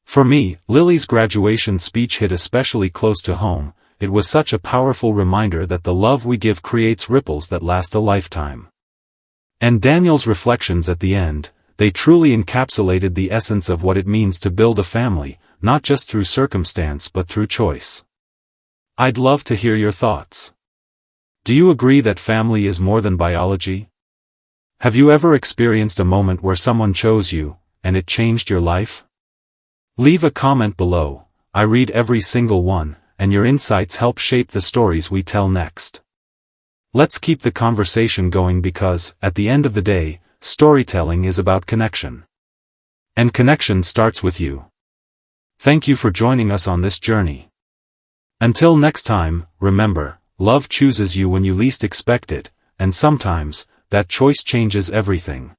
For me, Lily's graduation speech hit especially close to home. It was such a powerful reminder that the love we give creates ripples that last a lifetime. And Daniel's reflections at the end, they truly encapsulated the essence of what it means to build a family, not just through circumstance but through choice. I'd love to hear your thoughts. Do you agree that family is more than biology? Have you ever experienced a moment where someone chose you, and it changed your life? Leave a comment below. I read every single one, and your insights help shape the stories we tell next. Let's keep the conversation going because, at the end of the day, storytelling is about connection. And connection starts with you. Thank you for joining us on this journey. Until next time, remember, love chooses you when you least expect it, and sometimes, that choice changes everything.